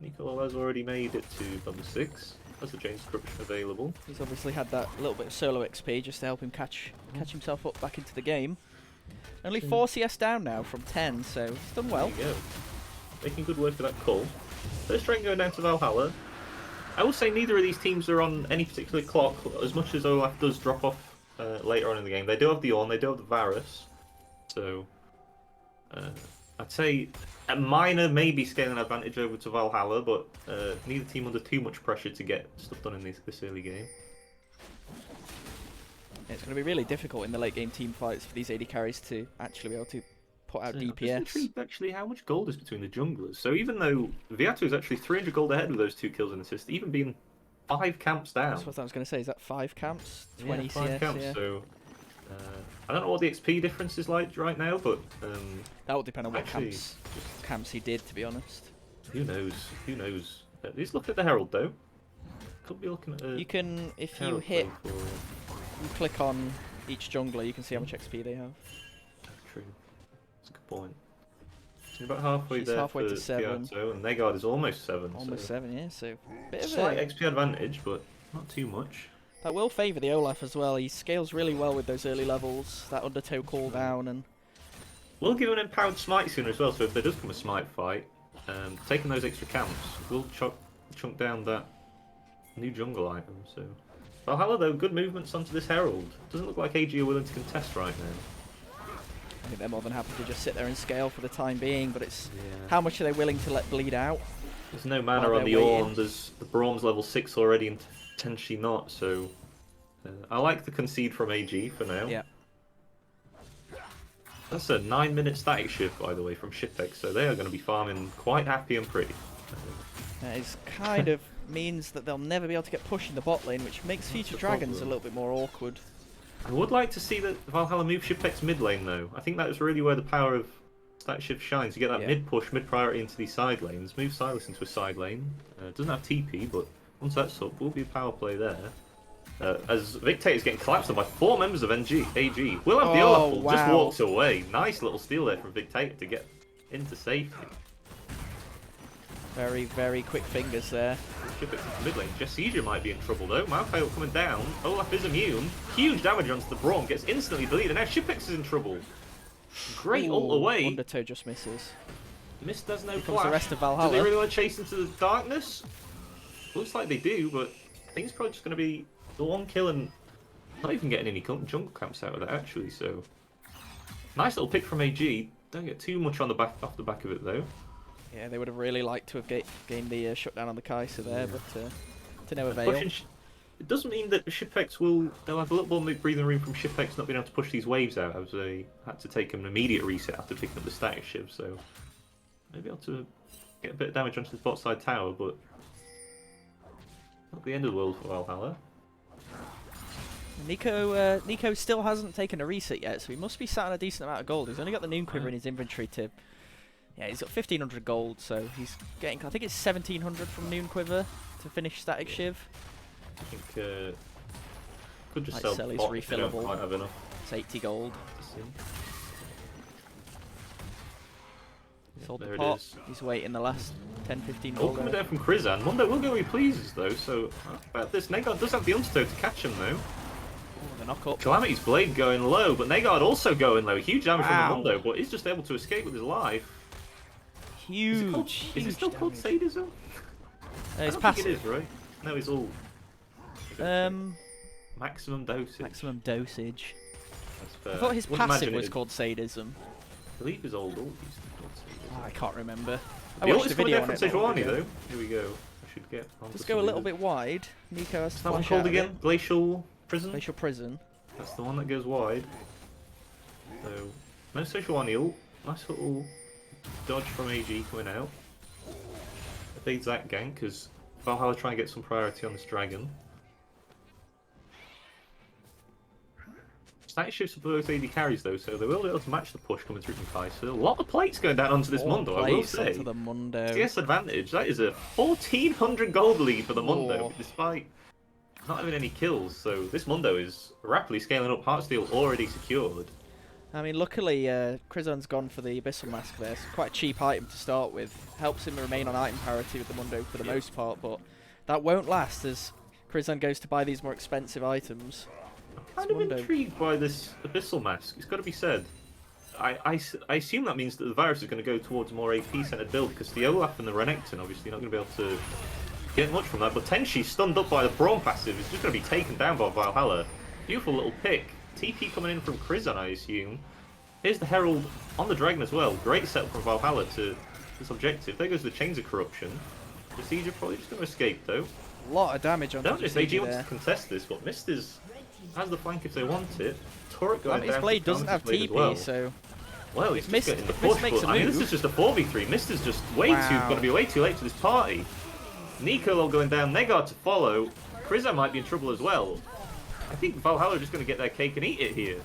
Nicola has already made it to level 6. Has the James Corruption available. He's obviously had that little bit of solo XP just to help him catch himself up back into the game. Only 4 CS down now from 10, so he's done well. There you go. Making good work of that call. First train going down to Valhalla. I will say neither of these teams are on any particular clock, as much as Olaf does drop off later on in the game. They do have the Ornn, they do have the Varus, so I'd say a minor maybe scaling advantage over to Valhalla, but neither team under too much pressure to get stuff done in this early game. Yeah, it's going to be really difficult in the late game team fights for these AD carries to actually be able to put out DPS. I'm just intrigued actually how much gold is between the junglers. So even though Viato is actually 300 gold ahead with those 2 kills and assists, even being 5 camps down. That's what I was going to say. Is that 5 camps? 20 5 CS, camps, yeah. so I don't know what the XP difference is like right now, but that will depend on what camps he did, to be honest. Who knows? Who knows? Let's look at the Herald though. Could be looking at. You can, if you hit, you click on each jungler, you can see how much XP they have. True. That's a good point. So about halfway She's there halfway for to 7. Piatto, and Negard is almost 7. Almost 7, yeah. So bit of slight XP advantage, but not too much. That will favour the Olaf as well. He scales really well with those early levels. That undertow cooldown and. We'll give an empowered smite sooner as well. So if there does come a smite fight, taking those extra camps, we'll chunk down that new jungle item. So Valhalla though, good movements onto this Herald. Doesn't look like AG are willing to contest right now. I think they're more than happy to just sit there and scale for the time being, but it's how much are they willing to let bleed out? There's no mana on the Ornn, there's the Braum's level 6 already and Tenchi not, so I like the concede from AG for now. Yeah. That's a 9-minute static shift, by the way, from Shipex, so they are going to be farming quite happy and pretty. That is kind of means that they'll never be able to get pushed in the bot lane, which makes future dragons a little bit more awkward. I would like to see that Valhalla move Shipex mid lane though. I think that is really where the power of static shift shines. You get that mid push, mid priority into these side lanes. Move Silas into a side lane. Doesn't have TP, but once that's up, will be a power play there. As Victator is getting collapsed on by 4 members of AG. Will have the Olaf just walks away. Nice little steal there from Victator to get into safety. Very, very quick fingers there. Shipex into mid lane. Jesseja might be in trouble though. Maokai coming down. Olaf is immune. Huge damage onto the Braum. Gets instantly deleted. Now Shipex is in trouble. Great ult away. Undertow just misses. Mist does no Here flash. comes the rest of Valhalla. Do they really want to chase into the darkness? Looks like they do, but I think it's probably just going to be the one kill and not even getting any jungle camps out of that actually. So nice little pick from AG. Don't get too much on the back off the back of it though. Yeah, they would have really liked to have gained the shutdown on the Kai'Sa there, but to no avail. It doesn't mean that Shipex they'll have a little more breathing room from Shipex not being able to push these waves out, as they had to take an immediate reset after picking up the static shiv, so maybe able to get a bit of damage onto the bot side tower, but not the end of the world for Valhalla. Nico still hasn't taken a reset yet, so he must be sat on a decent amount of gold. He's only got the Noon Quiver in his inventory to... Yeah, he's got 1,500 gold, so he's getting... I think it's 1,700 from Noon Quiver to finish static shiv. I think could just might sell his bot refillable. Might have enough. It's 80 gold. Sold the pot. He's waiting the last 10-15 All coming down from Krizan. Mundo will go where he pleases, though, so about this. Negard does have the undertow to catch him, though. The knock up. Calamity's Blade going low, but Negard also going low. Huge damage from the Mundo, but he's just able to escape with his life. Huge. Is it still called sadism? It's passive. It is, right? No, it's all. Maximum dosage. Maximum dosage. That's fair. I thought his passive was called sadism. I believe his old ult used to be called sadism. I can't remember. I watched the video on it. Sejuani, though. Here we go. I should get. Just go a little bit wide. Nico has to that one called again? Glacial Prison? Glacial Prison. That's the one that goes wide. So, no Sejuani ult. Nice little dodge from AG coming out. Evades that gank because Valhalla try and get some priority on this dragon. Status shifts for both AD carries though, so they will be able to match the push coming through from Kai'Sa. A lot of plates going down onto this Mundo, I will say. Onto the Mundo. CS advantage. That is a 1400 gold lead for the Mundo, despite not having any kills. So this Mundo is rapidly scaling up. Heartsteel already secured. I mean, luckily, Krizan's gone for the Abyssal Mask there. It's quite a cheap item to start with. Helps him remain on item parity with the Mundo for the most part, but that won't last as Krizan goes to buy these more expensive items. I'm kind of intrigued by this Abyssal Mask. It's got to be said. I assume that means that the virus is going to go towards a more AP-centered build, because the Olaf and the Renekton obviously not going to be able to get much from that. But Tenshi, stunned up by the Braum passive, is just going to be taken down by Valhalla. Beautiful little pick. TP coming in from Krizan, I assume. Here's the Herald on the Dragon as well. Great setup from Valhalla to this objective. There goes the Chains of Corruption. Procedure probably just going to escape, though. A lot of damage on the I don't know if AG wants to contest this, but Mist has the flank if they want it. Turret going down. His Blade doesn't have TP, well. so... Well, he's just getting the push, but I mean, this is just a 4v3. Mist is just going to be way too late to this party. Nico going down, Negard to follow. Krizan might be in trouble as well. I think Valhalla are just going to get their cake and eat it here.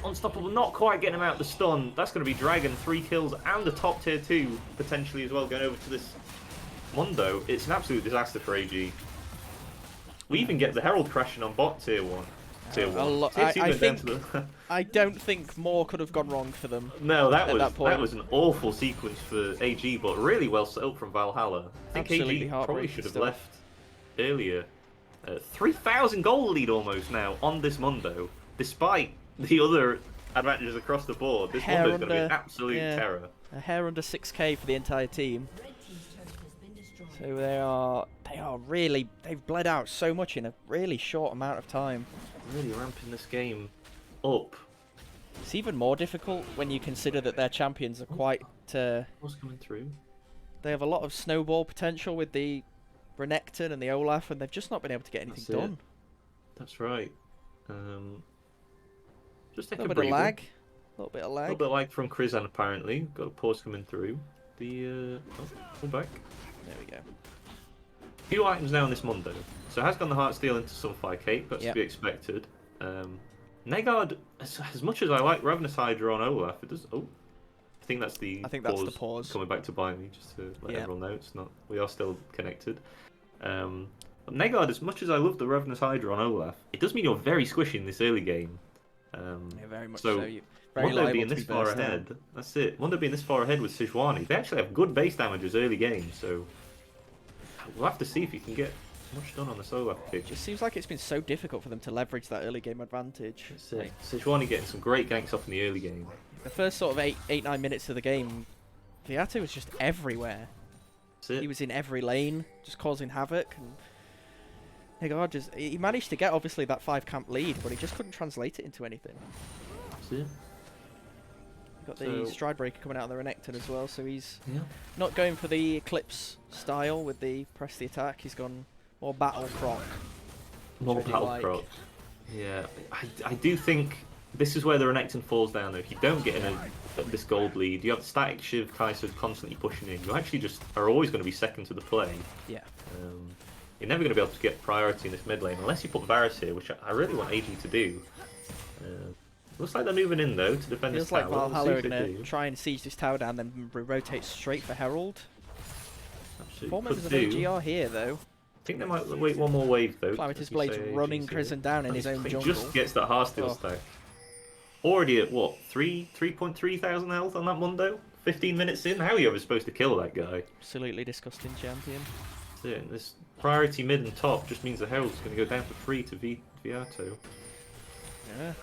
Unstoppable, not quite getting him out the stun. That's going to be Dragon, 3 kills, and a top tier 2 potentially as well going over to this Mundo. It's an absolute disaster for AG. We even get the Herald crashing on bot tier 1. I don't think more could have gone wrong for them. No, that was an awful sequence for AG, but really well set up from Valhalla. I think AG probably should have left earlier. 3,000 goal lead almost now on this Mundo, despite the other advantages across the board. This Mundo is going to be an absolute terror. A hair under 6k for the entire team. So they've bled out so much in a really short amount of time. Really ramping this game up. It's even more difficult when you consider that their champions are quite... What's coming through? They have a lot of snowball potential with the Renekton and the Olaf, and they've just not been able to get anything done. That's right. Just take a little bit of lag. A little bit of lag from Krizan apparently. Got a pause coming through. Come back. There we go. Few items now in this Mundo. So it has gone the Heartsteel into some 5k, but that's to be expected. Negard, as much as I like Ravenous Hydra on Olaf, it does. Oh, I think that's the pause coming back to buy me, just to let everyone know it's not. We are still connected. Negard, as much as I love the Ravenous Hydra on Olaf, it does mean you're very squishy in this early game. Very much so. Very Mundo being this far ahead, that's it. Mundo being this far ahead with Sejuani, they actually have good base damages early game, so we'll have to see if you can get much done on the solo pick. It just seems like it's been so difficult for them to leverage that early game advantage. That's it. Sejuani getting some great ganks off in the early game. The first sort of 8-9 minutes of the game, Viato was just everywhere. That's it. He was in every lane, just causing havoc. And he managed to get obviously that 5-camp lead, but he just couldn't translate it into anything. That's it. Got the Stride Breaker coming out of the Renekton as well, so he's not going for the Eclipse style with the press the attack. He's gone more battle proc. More battle proc. Yeah, I do think this is where the Renekton falls down though. If you don't get this gold lead, you have the static Shiv Kai'Sa constantly pushing in. You actually just are always going to be second to the play. Yeah. You're never going to be able to get priority in this mid lane unless you put Varus here, which I really want AG to do. Looks like they're moving in though to defend this tower. Feels like Valhalla are going to try and siege this tower down, then rotate straight for Herald. Absolutely. 4 members of AG are here though. I think they might wait one more wave though. Climacus Blade's running Krizan down in his own jungle. He just gets that Heartsteel stack. Already at what, 3.3 thousand health on that Mundo? 15 minutes in. How are you ever supposed to kill that guy? Absolutely disgusting champion. Yeah, this priority mid and top just means the Herald's going to go down for free to Viato. Yeah.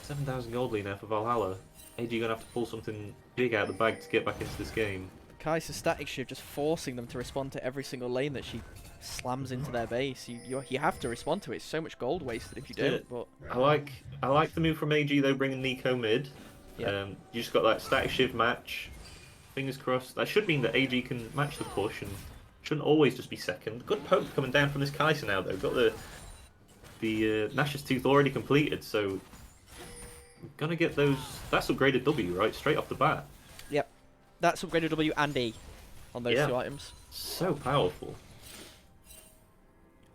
7,000 gold lead now for Valhalla. AG going to have to pull something big out of the bag to get back into this game. Kai'Sa's static shift just forcing them to respond to every single lane that she slams into their base. You have to respond to it. It's so much gold wasted if you don't. But I like the move from AG though, bringing Nico mid. Yep. You just got that static shift match. Fingers crossed. That should mean that AG can match the push and shouldn't always just be second. Good poke coming down from this Kai'Sa now though. Got the Nash's Tooth already completed, so gonna get those. That's upgraded W right straight off the bat. Yep. That's upgraded W and E on those two items. So powerful.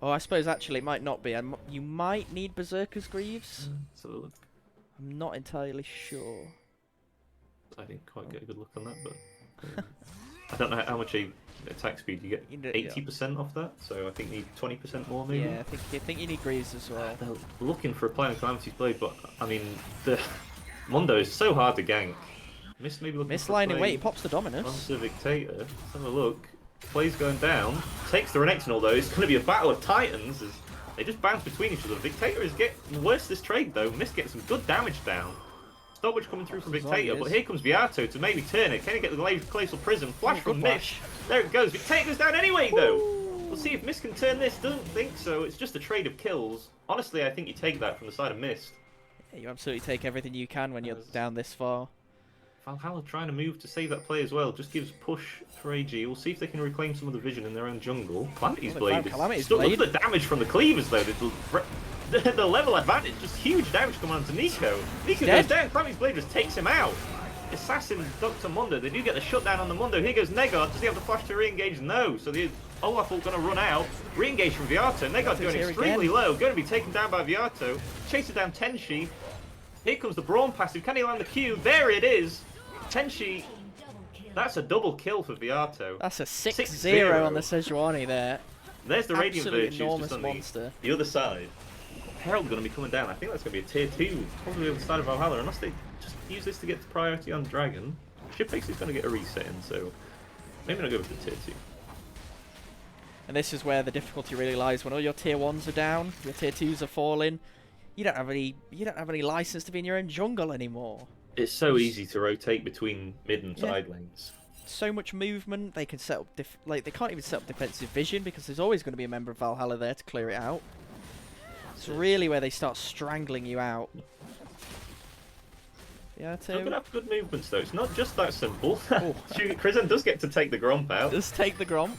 Oh, I suppose actually it might not be. You might need Berserker's Greaves. Let's have a look. I'm not entirely sure. I didn't quite get a good look on that, but I don't know how much attack speed you get. 80% off that, so I think you need 20% more maybe. Yeah, I think you need Greaves as well. They're looking for a play on Calamity's Blade, but I mean the Mundo is so hard to gank. Mist maybe looking for Mislining, wait, he pops the Dominus. Onto Victator. Let's have a look. Play's going down. Takes the Renekton though. It's going to be a battle of titans as they just bounce between each other. Victator is getting worse this trade though. Mist getting some good damage down. Stoppage coming through from Victator, but here comes Viato to maybe turn it. Can he get the Glacial Prism? Flash from Mist. There it goes. Victator goes down anyway though. We'll see if Mist can turn this. Doesn't think so. It's just a trade of kills. Honestly, I think you take that from the side of Mist. Yeah, you absolutely take everything you can when you're down this far. Valhalla trying to move to save that play as well. Just gives push for AG. We'll see if they can reclaim some of the vision in their own jungle. Calamity's Blade. Look at the damage from the cleavers though. The level advantage, just huge damage coming onto Nico. Nico goes down. Calamity's Blade just takes him out. Assassin Dr. Mundo. They do get the shutdown on the Mundo. Here goes Negard. Does he have the flash to re-engage? No. So the Olaf are going to run out. Re-engage from Viato. Negard's going extremely low. Going to be taken down by Viato. Chases down Tenshi. Here comes the Brawn passive. Can he land the Q? There it is. Tenshi, that's a double kill for Viato. That's a 6-0 on the Sejuani there. There's the Radiant Virtues enormous just on monster. the other side. Herald going to be coming down. I think that's going to be a tier 2, probably on the side of Valhalla, unless they just use this to get the priority on Dragon. Shipace is going to get a reset in, so maybe not go with the tier 2. And this is where the difficulty really lies. When all your tier 1s are down, your tier 2s are falling, you don't have any license to be in your own jungle anymore. It's so easy to rotate between mid and side lanes. So much movement. They can set up they can't even set up defensive vision because there's always going to be a member of Valhalla there to clear it out. It's really where they start strangling you out. Yeah, Still gonna have good movements though. It's not just that simple. Krizen does get to take the Gromp out. Does take the Gromp.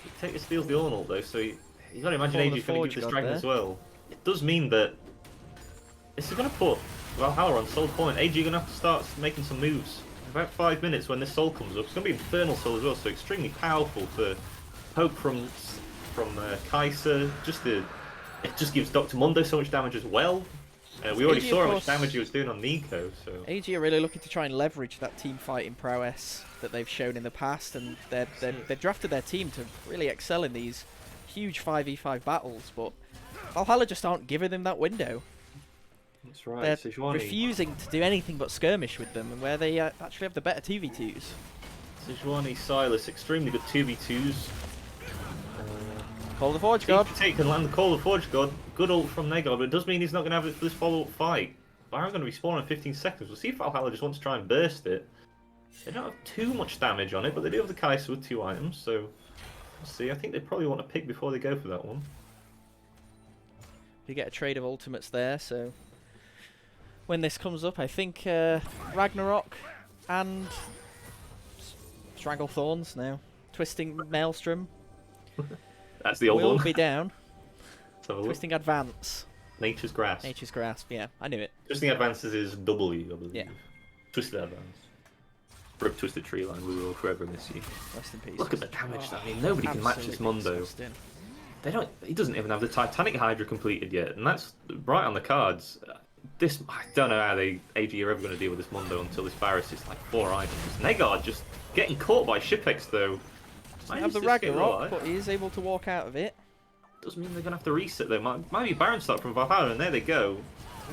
Victator steals the Ornalt though, so you got to imagine AG's going to give this Dragon as well. It does mean that this is going to put Valhalla on Soul Point. AG going to have to start making some moves. In about 5 minutes when this Soul comes up, it's going to be Infernal Soul as well, so extremely powerful for poke from Kai'Sa. It just gives Dr. Mundo so much damage as well. We already saw how much damage he was doing on Nico. So AG are really looking to try and leverage that team fighting prowess that they've shown in the past, and they've drafted their team to really excel in these huge 5v5 battles. But Valhalla just aren't giving them that window. That's right. They're Sejuani refusing to do anything but skirmish with them, and where they actually have the better 2v2s. Sejuani, Silas, extremely good 2v2s. Call the Forge God. He can land the Call of the Forge God. Good ult from Negard, but it does mean he's not going to have it for this follow-up fight. Baron's going to respawn in 15 seconds. We'll see if Valhalla just wants to try and burst it. They don't have too much damage on it, but they do have the Kai'Sa with 2 items, so we'll see. I think they probably want to pick before they go for that one. You get a trade of ultimates there, so when this comes up, I think Ragnarok and Strangle Thorns now. Twisting Maelstrom. That's the old one. Will be down. Twisting Advance. Nature's Grasp. Nature's Grasp, yeah, I knew it. Twisting Advances is W, I believe. Yeah. Twisted Advance. Rip Twisted Tree Line, we will forever miss you. Rest in peace. Look at the damage. I mean, nobody can match this Mundo. Disgusting. They don't. He doesn't even have the Titanic Hydra completed yet, and that's right on the cards. I don't know how AG are ever going to deal with this Mundo until this Varus is like 4 items. Negard just getting caught by Shipex though. Doesn't have the Ragnarok, but he is able to walk out of it. Doesn't mean they're going to have to reset though. Might be Baron start from Valhalla, and there they go.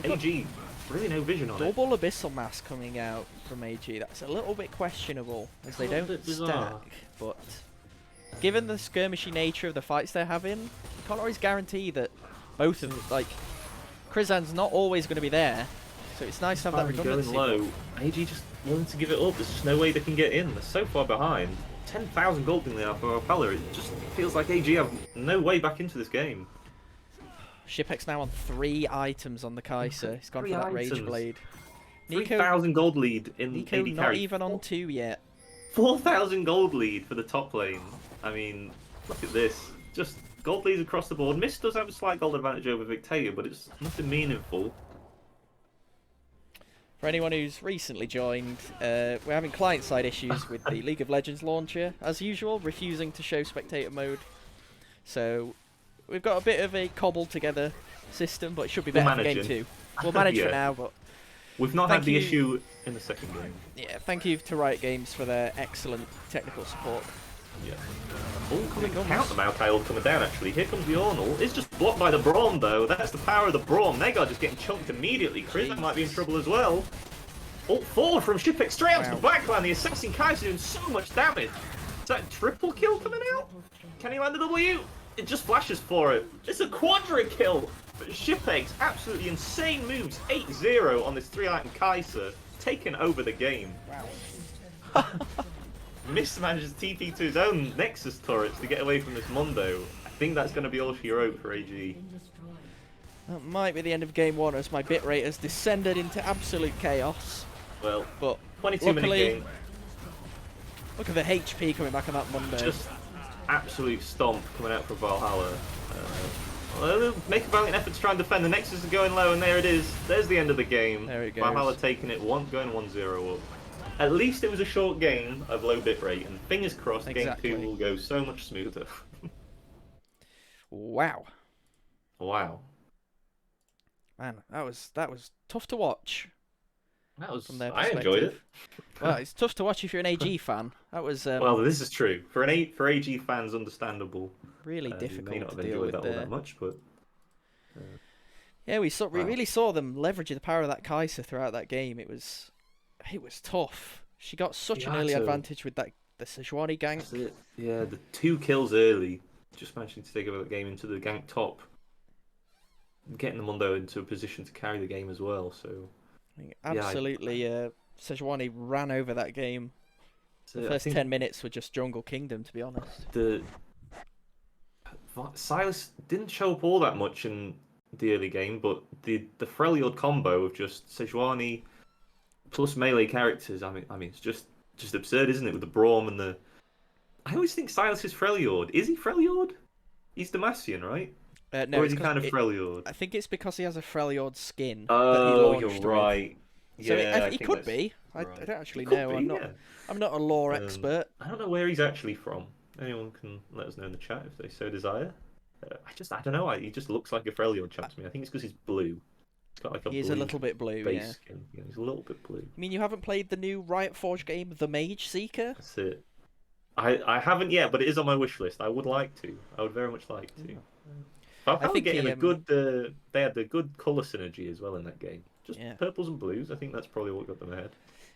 AG really no vision on it. Double Abyssal Mass coming out from AG. That's a little bit questionable, as they don't stack. But given the skirmishy nature of the fights they're having, you can't always guarantee that both of like Krizan's not always going to be there. So it's nice to have that redundancy. Going low. AG just willing to give it up. There's just no way they can get in. They're so far behind. 10,000 gold in the for Valhalla. It just feels like AG have no way back into this game. Shipek's now on 3 items on the Kai'Sa. He's gone for that Rage Blade. 3,000 gold lead in Nico AD not carry. even on 2 yet. 4,000 gold lead for the top lane. I mean, look at this. Just gold leads across the board. Mist does have a slight gold advantage over Victalia, but it's nothing meaningful. For anyone who's recently joined, we're having client-side issues with the League of Legends launcher, as usual, refusing to show spectator mode. So we've got a bit of a cobbled together system, but it should be better for game 2. We'll manage for now, but we've not had the issue in the second game. Yeah, thank you to Riot Games for their excellent technical support. Yeah. Oh, coming count the Maokai coming down actually. Here comes the Ornal. It's just blocked by the Braum though. That's the power of the Braum. Negar just getting chunked immediately. Krizan might be in trouble as well. Ult forward from Shipek straight out to the backline. The Assassin Kai'Sa doing so much damage. Is that a triple kill coming out? Can he land a W? It just flashes for it. It's a quadra kill. But Shipek's absolutely insane moves. 8-0 on this 3-item Kai'Sa. Taking over the game. Wow. Mismanages TP to his own Nexus turrets to get away from this Mundo. I think that's going to be all she wrote for AG. That might be the end of game 1 as my bitrate has descended into absolute chaos. Well, but 22-minute game. Look at the HP coming back on that Mundo. Just absolute stomp coming out from Valhalla. Well, make a valiant effort to try and defend. The Nexus is going low, and there it is. There's the end of the game. There it goes. Valhalla taking it, going 1-0 up. At least it was a short game of low bitrate, and fingers crossed, game 2 will go so much smoother. Wow. Wow. Man, that was tough to watch. That was. From their I enjoyed it. Well, it's tough to watch if you're an AG fan. That was. Well, this is true. For AG fans, understandable. Really difficult may not to have deal enjoyed with that all that much, but. Yeah, we really saw them leveraging the power of that Kai'Sa throughout that game. It was tough. She got such an early advantage with the Sejuani gank. Yeah, the 2 kills early, just managing to take over the game into the gank top, getting the Mundo into a position to carry the game as well. So absolutely, Sejuani ran over that game. The first 10 minutes were just Jungle Kingdom, to be honest. Silas didn't show up all that much in the early game, but the Freljord combo of just Sejuani plus melee characters, I mean, it's just absurd, isn't it? With the Braum and the... I always think Silas is Freljord. Is he Freljord? He's Demacian, right? No, or is he kind of Freljord? I think it's because he has a Freljord skin. Oh, you're right. So yeah, he could be. Right. I don't actually know. I'm not a lore expert. I don't know where he's actually from. Anyone can let us know in the chat if they so desire. I don't know. He just looks like a Freljord chap to me. I think it's because he's blue. He's got like a little bit blue, base skin. Yeah, he's a little bit blue. I mean, you haven't played the new Riot Forge game, The Mage Seeker? That's it. I haven't yet, but it is on my wish list. I would like to. I would very much like to. Yeah. I think getting a good. They had the good color synergy as well in that game. Just purples and blues. I think that's probably what got them ahead.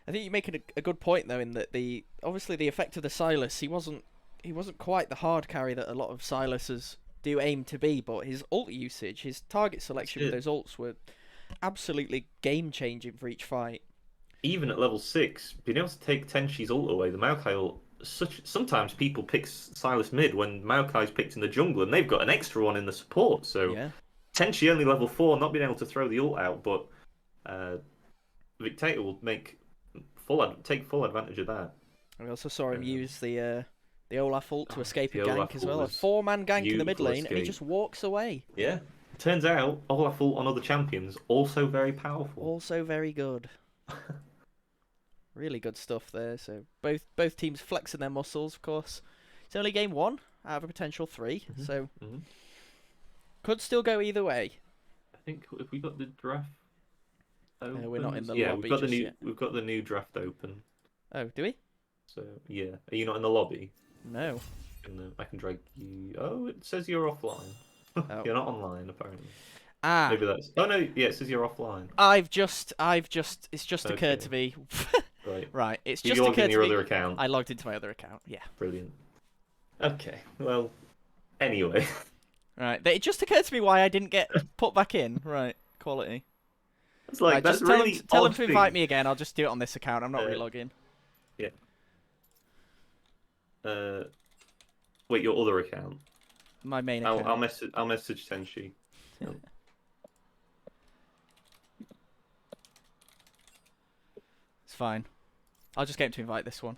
I think you make a good point though, in that obviously the effect of the Sylas, he wasn't quite the hard carry that a lot of Sylases do aim to be, but his ult usage, his target selection with those ults were absolutely game changing for each fight. Even at level 6, being able to take Tenshi's ult away, the Maokai ult. Sometimes people pick Sylas mid when Maokai's picked in the jungle, and they've got an extra one in the support. So Tenshi only level 4, not being able to throw the ult out, but Victator will take full advantage of that. We also saw him use the Olaf ult to escape a gank as well. A 4-man gank in the mid lane, and he just walks away. Yeah. Turns out Olaf ult on other champions also very powerful. Also very good. Really good stuff there. So both teams flexing their muscles, of course. It's only game 1 out of a potential 3, so could still go either way. I think if we got the draft open, we're not in the lobby. We've got the new draft open. Oh, do we? So yeah, are you not in the lobby? No. I can drag you. Oh, it says you're offline. You're not online apparently. Ah, Maybe that's. Oh no, yeah, it says you're offline. it's just occurred to Okay, me. right. Right, it's You just logged in occurred to your me. other account. I logged into my other account. Yeah. Brilliant. Okay, well, anyway. Right. It just occurred to me why I didn't get put back in. Right. Quality. It's like, Right. that's Just a tell him really to, tell him odd to invite thing. me again. I'll just do it on this account. I'm not Uh, relogging. yeah. Uh, wait, your other account. My main I'll account. message Tenshi. It's fine. I'll just get him to invite this one.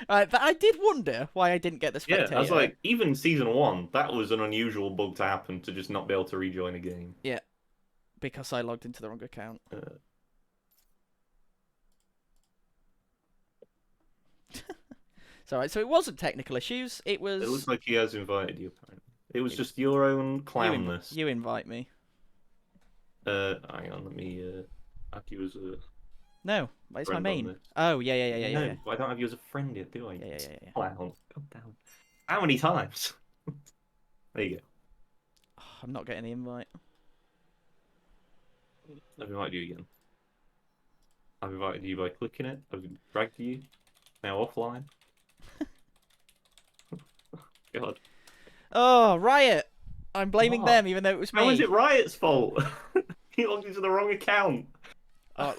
Right. But I did wonder why I didn't get the Yeah, I was spectator. like, even season 1, that was an unusual bug to happen to just not be able to rejoin a game. Yeah. Because I logged into the wrong account. So it wasn't technical issues. It was. It looks like he has invited you, apparently. It was just your own You, clownness. you invite me. Hang on, let me add you as a No, it's my friend on main. this. Oh, yeah. I don't have you as a friend yet, do I? Yeah. Clown. God damn. How many times? There you go. Oh, I'm not getting the invite. I've invited you again. I've invited you by clicking it. I've dragged you. Now offline. God. Oh, Riot! I'm blaming What? them, even though it was me. How is it Riot's fault? He logged into the wrong account.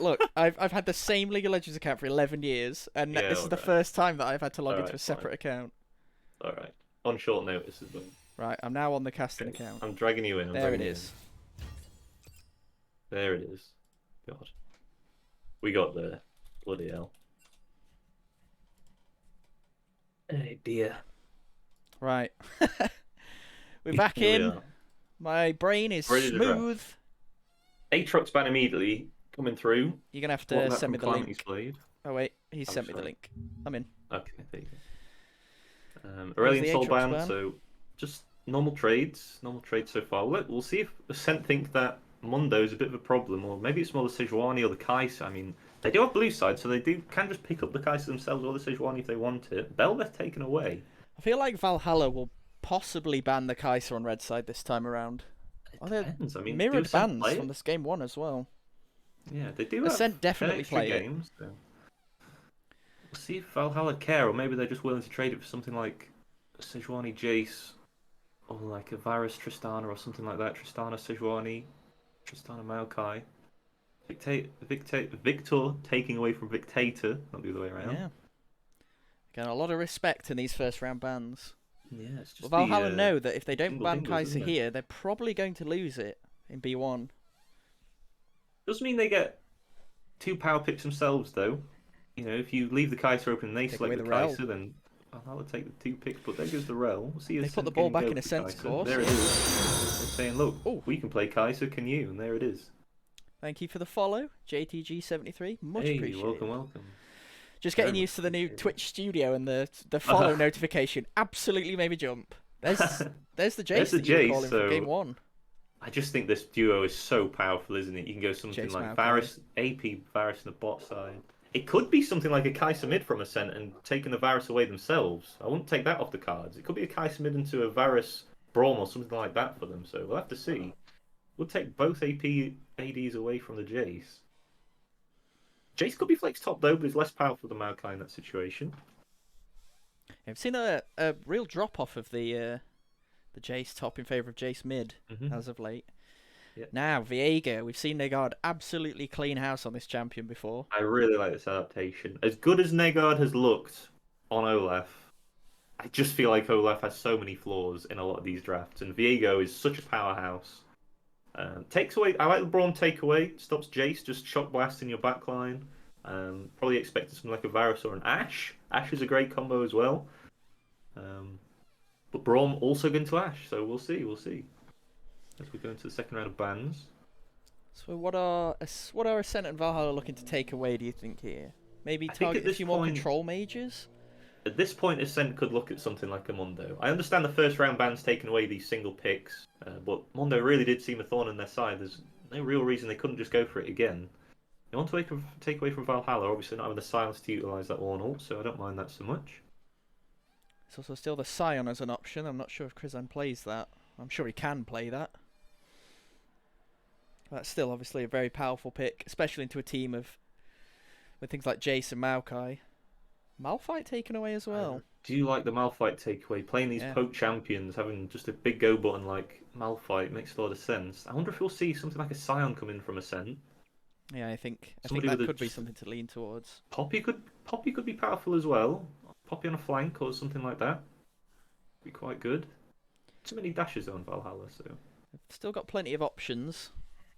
Look, I've had the same League of Legends account for 11 years, and Yeah, this is the alright. first time that I've had to log into Alright, a separate account. Alright. On short notice as well. Right, I'm now on the casting Okay. account. I'm dragging you in. There it is. There it is. God. We got there. Bloody hell. Oh dear. Right. We're back Here we in. are. My brain is Ready to draft. smooth. Aatrox ban immediately coming through. You're going to have to send me the Calamity link. Slade. Oh, wait. He's I'm sent me the sorry. link. I'm in. Okay, there you go. Where's Aurelian the Soul Aatrox ban, ban? so just normal trades. Normal trades so far. We'll see if Ascent think that Mondo is a bit of a problem, or maybe it's more the Sejuani or the Kai'Sa. I mean, they do have blue side, so they can just pick up the Kai'Sa themselves or the Sejuani if they want it. Belveth taken away. I feel like Valhalla will possibly ban the Kai'Sa on red side this time around. It depends. I mean, do Mirrored Ascent bans play from it? this game one as well. Yeah, they do Ascent have definitely extra play it. games. So. We'll see if Valhalla care, or maybe they're just willing to trade it for something like a Sejuani Jace, or like a Varus Tristana, or something like that. Tristana Sejuani, Tristana Maokai. Victor taking away from Victator, not the other way around. Yeah. Again, a lot of respect in these first round bans. Yeah, it's just Well, Valhalla know that if they don't ban dingles, Kai'Sa here, they're probably going to lose it in B1. Doesn't mean they get 2 power picks themselves, though. You know, if you leave the Kai'Sa open and they Take select away the the Rel. Kai'Sa, then Valhalla take the 2 picks, but there goes the Rel. We'll see They put the ball back in Ascent's course. There it is. They're saying, look, Ooh. we can play Kai'Sa, can you? And there it is. Thank you for the follow, JTG73. Much Hey, appreciated. welcome. Just getting used to the new Twitch studio and the follow notification absolutely made me jump. There's the Jace that you were calling from game 1. I just think this duo is so powerful, isn't it? You can go something Jace like Maokai. Varus, AP Varus on the bot side. It could be something like a Kai'Sa mid from Ascent and taking the Varus away themselves. I wouldn't take that off the cards. It could be a Kai'Sa mid into a Varus Braum or something like that for them. So we'll have to see. We'll take both AP ADs away from the Jace. Jace could be flex top though, but he's less powerful than Maokai in that situation. I've seen a real drop off of the Jace top in favour of Jace mid as of late. Yep. Now Viega, we've seen Negard absolutely clean house on this champion before. I really like this adaptation. As good as Negard has looked on Olaf, I just feel like Olaf has so many flaws in a lot of these drafts, and Viego is such a powerhouse. Takes away. I like the Braum takeaway. Stops Jace just shock blasting your backline. Probably expected something like a Varus or an Ashe. Ashe is a great combo as well. But Braum also going to Ashe, so we'll see. As we go into the second round of bans. So what are Ascent and Valhalla looking to take away, do you think, here? Maybe target a few more control mages? At this point, Ascent could look at something like a Mondo. I understand the first round ban's taking away these single picks, but Mondo really did seem a thorn in their side. There's no real reason they couldn't just go for it again. They want to take away from Valhalla, obviously not having the silence to utilise that one ult, so I don't mind that so much. There's also still the Scion as an option. I'm not sure if Krizan plays that. I'm sure he can play that. That's still obviously a very powerful pick, especially into a team of with things like Jace and Maokai. Malphite taken away as well. Do you like the Malphite takeaway? Playing these Yeah. poke champions, having just a big go button like Malphite makes a lot of sense. I wonder if we'll see something like a Scion come in from Ascent. Yeah, I think Somebody that with could be something to lean towards. Poppy could be powerful as well. Poppy on a flank or something like that. Be quite good. Too many dashes on Valhalla, so Still got plenty of options.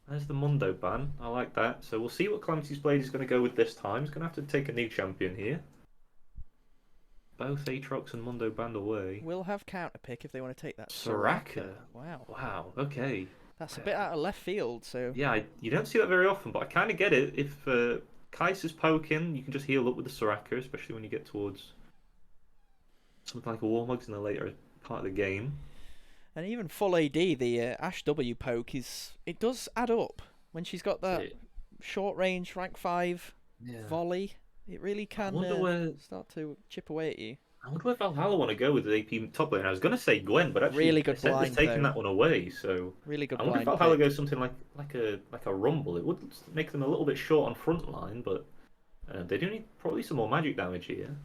there's the Mundo ban. I like that. So we'll see what Calamity's Blade is going to go with this time. He's going to have to take a new champion here. Both Aatrox and Mundo banned away. We'll have counter pick if they want to take that. Soraka. Wow. Wow. Okay. That's a bit out of left field. So yeah, you don't see that very often, but I kind of get it. If Kai'Sa's poking, you can just heal up with the Soraka, especially when you get towards something like a Warmugs in the later part of the game. And even full AD, the Ash W poke it does add up when she's got that short range rank 5 volley. It really can start to chip away at you. I wonder where Valhalla want to go with the AP top lane. I was going to say Gwen, but actually really good blind, taking that one away. So really good. I wonder if Valhalla goes something like a Rumble. It would make them a little bit short on front line, but they do need probably some more magic damage here.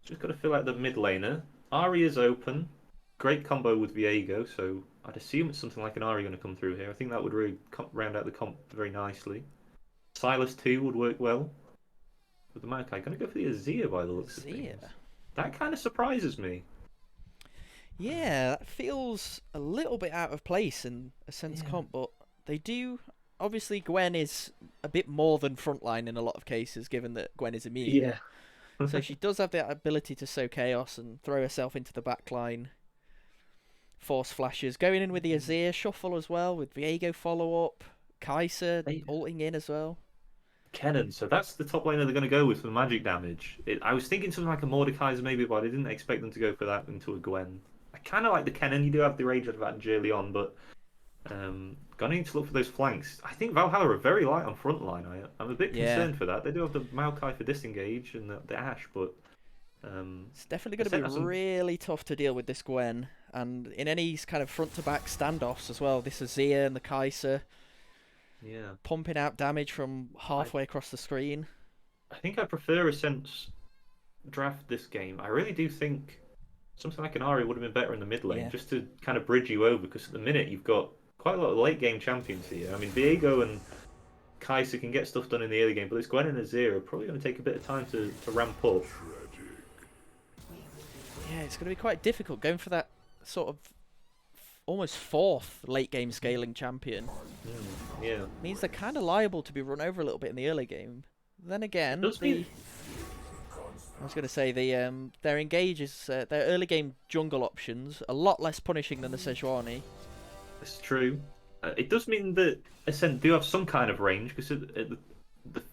Just got to fill out the mid laner. Ahri is open. Great combo with Viego, so I'd assume it's something like an Ahri going to come through here. I think that would really round out the comp very nicely. Silas 2 would work well. With the Maokai, going to go for the Azir by the looks of things. That kind of surprises me. Yeah, that feels a little bit out of place in a sense comp, but they do. Obviously, Gwen is a bit more than frontline in a lot of cases, given that Gwen is immune. Yeah. So she does have the ability to sow chaos and throw herself into the back line. Force flashes. Going in with the Azir shuffle as well, with Viego follow up. Kai'Sa ulting in as well. Kennen, so that's the top laner they're going to go with for the magic damage. I was thinking something like a Mordekaiser maybe, but I didn't expect them to go for that into a Gwen. I kind of like the Kennen. You do have the rage advantage early on, but gonna need to look for those flanks. I think Valhalla are very light on front line. I'm a bit concerned for that. They do have the Maokai for disengage and the Ash, but it's definitely going to be really tough to deal with this Gwen. And in any kind of front to back standoffs as well, this Azir and the Kai'Sa. Yeah. Pumping out damage from halfway across the screen. I think I prefer Ascent's draft this game. I really do think something like an Ahri would have been better in the mid lane, just to kind of bridge you over, because at the minute you've got quite a lot of late game champions here. I mean, Viego and Kai'Sa can get stuff done in the early game, but this Gwen and Azir are probably going to take a bit of time to ramp up. Yeah, it's going to be quite difficult going for that sort of almost fourth late game scaling champion. Yeah. Means they're kind of liable to be run over a little bit in the early game. Then again, I was going to say their engages, their early game jungle options, a lot less punishing than the Sejuani. It's true. It does mean that Ascent do have some kind of range, because at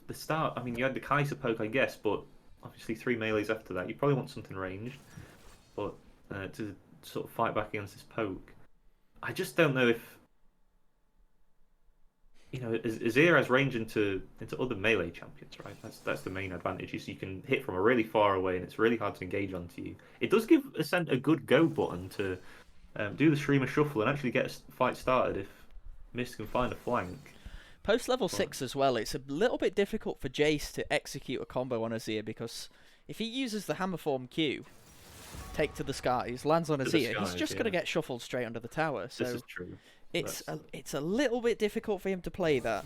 the start, I mean, you had the Kai'Sa poke, I guess, but obviously 3 melees after that. You probably want something ranged, but to sort of fight back against this poke. I just don't know if, Azir has range into other melee champions, right? That's the main advantage. Is you can hit from a really far away, and it's really hard to engage onto you. It does give Ascent a good go button to do the streamer shuffle and actually get a fight started if Mist can find a flank. Post level 6 as well, it's a little bit difficult for Jace to execute a combo on Azir, because if he uses the hammer form Q, take to the skies, lands on Azir, he's just going to get shuffled straight under the tower. So this is true. It's a little bit difficult for him to play that.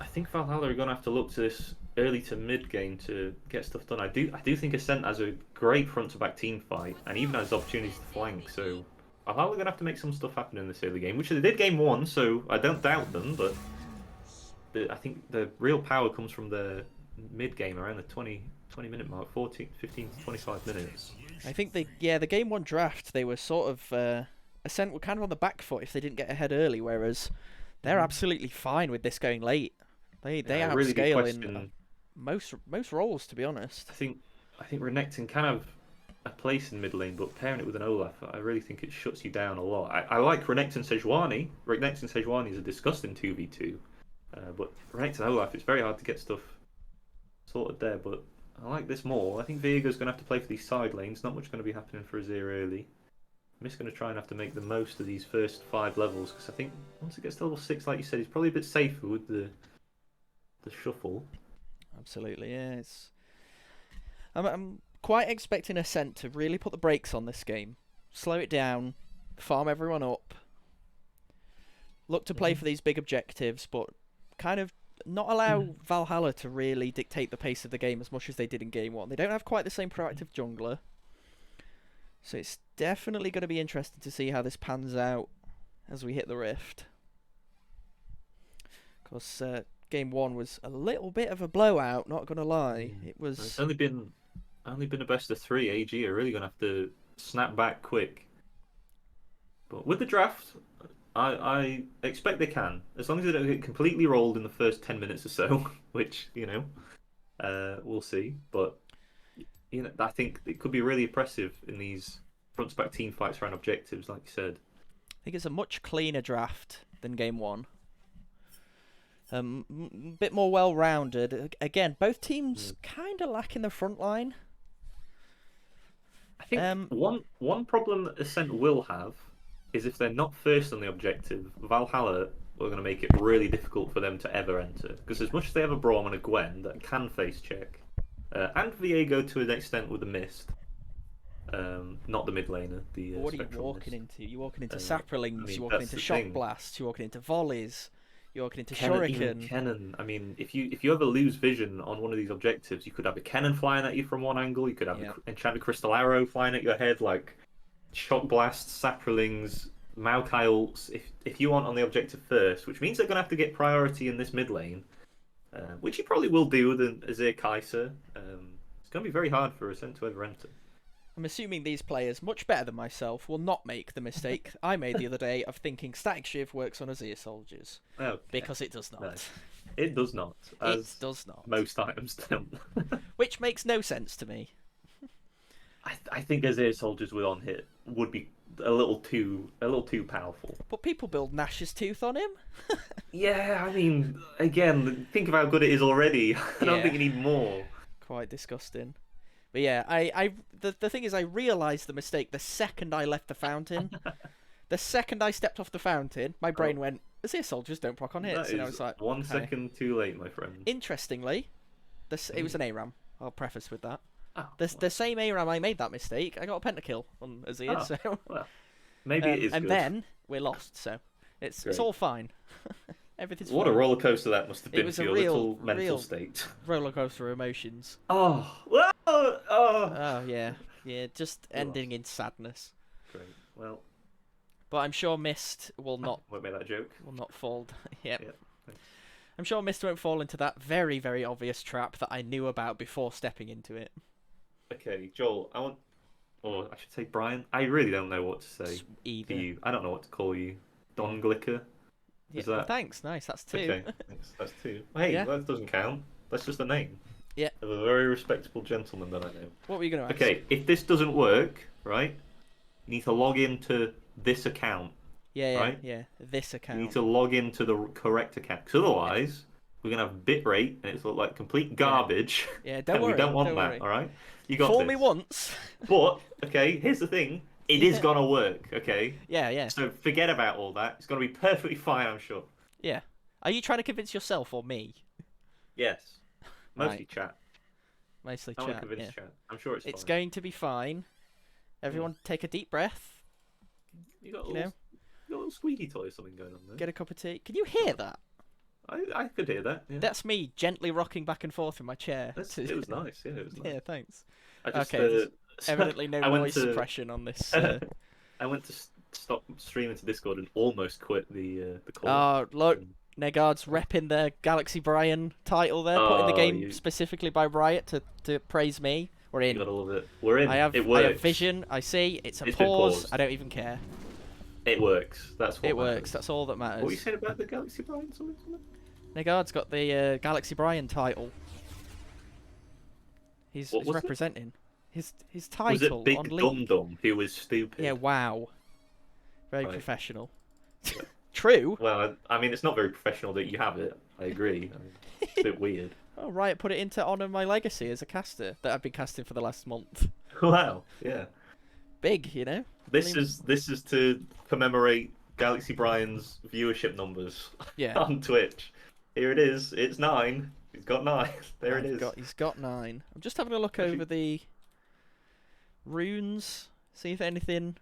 I think Valhalla are going to have to look to this early to mid game to get stuff done. I do think Ascent has a great front to back team fight, and even has opportunities to flank. So Valhalla are going to have to make some stuff happen in this early game, which they did game 1. So I don't doubt them, but I think the real power comes from the mid game around the 20 minute mark, 15 to 25 minutes. I think the game 1 draft, they were sort of Ascent were kind of on the back foot if they didn't get ahead early, whereas they're absolutely fine with this going late. They outscale really in most roles, to be honest. I think Renekton can have a place in mid lane, but pairing it with an Olaf, I really think it shuts you down a lot. I like Renekton Sejuani. Renekton Sejuani is a disgusting 2v2, but Renekton Olaf, it's very hard to get stuff sorted there. But I like this more. I think Viego's going to have to play for these side lanes. Not much going to be happening for Azir early. Miss going to try and have to make the most of these first 5 levels, because I think once it gets to level 6, like you said, he's probably a bit safer with the shuffle. Absolutely, yeah. I'm quite expecting Ascent to really put the brakes on this game, slow it down, farm everyone up, look to play for these big objectives, but kind of not allow Valhalla to really dictate the pace of the game as much as they did in Game 1. They don't have quite the same proactive jungler, so it's definitely going to be interesting to see how this pans out as we hit the Rift. Because Game 1 was a little bit of a blowout, not going to lie. It was... It's only been a best of 3. AG are really going to have to snap back quick. But with the draft, I expect they can. As long as they don't get completely rolled in the first 10 minutes or so, which, we'll see. But, I think it could be really impressive in these front-to-back team fights around objectives, like you said. I think it's a much cleaner draft than Game 1. A bit more well-rounded. Again, both teams kind of lack in the front line. I think one problem that Ascent will have is if they're not first on the objective, Valhalla are going to make it really difficult for them to ever enter. Because as much as they have a Braum and a Gwen that can face check, and Viego to an extent with the Mist, not the mid laner. What are you walking into? You're walking into Saprolings, you're walking into Shock Blasts, you're walking into Volleys, you're walking into Shuriken. Kennen. I mean, if you ever lose vision on one of these objectives, you could have a Kennen flying at you from one angle, you could have an Enchanted Crystal Arrow flying at your head, like Shock Blasts, Saprolings, Maokai ults. If you aren't on the objective first, which means they're going to have to get priority in this mid lane, which you probably will do with an Azir Kai'Sa. It's going to be very hard for Ascent to ever enter. I'm assuming these players, much better than myself, will not make the mistake I made the other day of thinking Static Shiv works on Azir soldiers. Okay. Because it does not. No, it does not. It does not. Most items don't. Which makes no sense to me. I think Azir soldiers with on hit would be a little too powerful. But people build Nash's Tooth on him. Yeah, I mean, again, think of how good it is already. I don't think you need more. Quite disgusting. But yeah, the thing is, I realised the mistake the second I left the fountain. The second I stepped off the fountain, my brain went, Azir soldiers don't proc on hits. And I was like, 1 second too late, my friend. Interestingly, it was an ARAM. I'll preface with that. Oh, the same ARAM I made that mistake, I got a pentakill on Azir. So well, maybe it is and good. then we're lost, so it's all fine. Everything's what fine. A roller coaster that must have been for your little mental real state. Roller coaster emotions. Oh yeah, just ending in sadness. Great. Well, but I'm sure Mist will not. Won't make that joke. Will not fall. Yep. Yeah. I'm sure Mist won't fall into that very, very obvious trap that I knew about before stepping into it. Okay, Joel, or I should say Brian. I really don't know what to say Either. to you. I don't know what to call you. Don Glicker. Is that? Thanks. Nice. That's 2. Okay, thanks. That's 2. Hey, that doesn't count. That's just a name. Yeah. Of a very respectable gentleman that I know. What were you going to ask? Okay, if this doesn't work, right, you need to log into this account. Yeah. This account. You need to log into the correct account, because otherwise we're gonna have bitrate and it's like complete garbage. Yeah, don't worry. We don't want don't that. worry. All right, you got Fool this. me once. But okay, here's the thing: it is gonna work. Okay. Yeah. So forget about all that. It's gonna be perfectly fine, I'm sure. Yeah. Are you trying to convince yourself or me? Yes. Mostly Right. chat. Mostly I chat. want to convince chat. I'm sure it's fine. It's going to be fine. Everyone, take a deep breath. You got a little squeaky toy or something going on there. Get a cup of tea. Can you hear that? I could hear that. Yeah. That's me gently rocking back and forth in my chair. It was nice. Yeah, it was nice. Yeah, thanks. I just, Okay, evidently no noise suppression on this. I went to stop streaming to Discord and almost quit the call. Oh, look, Negard's repping the Galaxy Brian title there, putting the game specifically by Riot to praise me. We're in. You gotta love it. We're in. I have vision. I see. It's It's pause. I don't even care. It works. That's what it matters. works. That's all that matters. What were you saying about the Galaxy Brian? Something? Negard's got the Galaxy Brian title. He's representing his title was it Big on Dum League. Dum who was stupid? Yeah, wow. Very Right. professional. True. Well, I mean, it's not very professional that you have it. I agree. I mean, it's a bit weird. Oh, Riot put it in to honour my legacy as a caster that I've been casting for the last month. Wow. Yeah. big, you know. This is to commemorate Galaxy Brian's viewership numbers Yeah. on Twitch. Here it is. It's 9. He's got 9. There it is. He's got 9. I'm just having a look over the runes, see if anything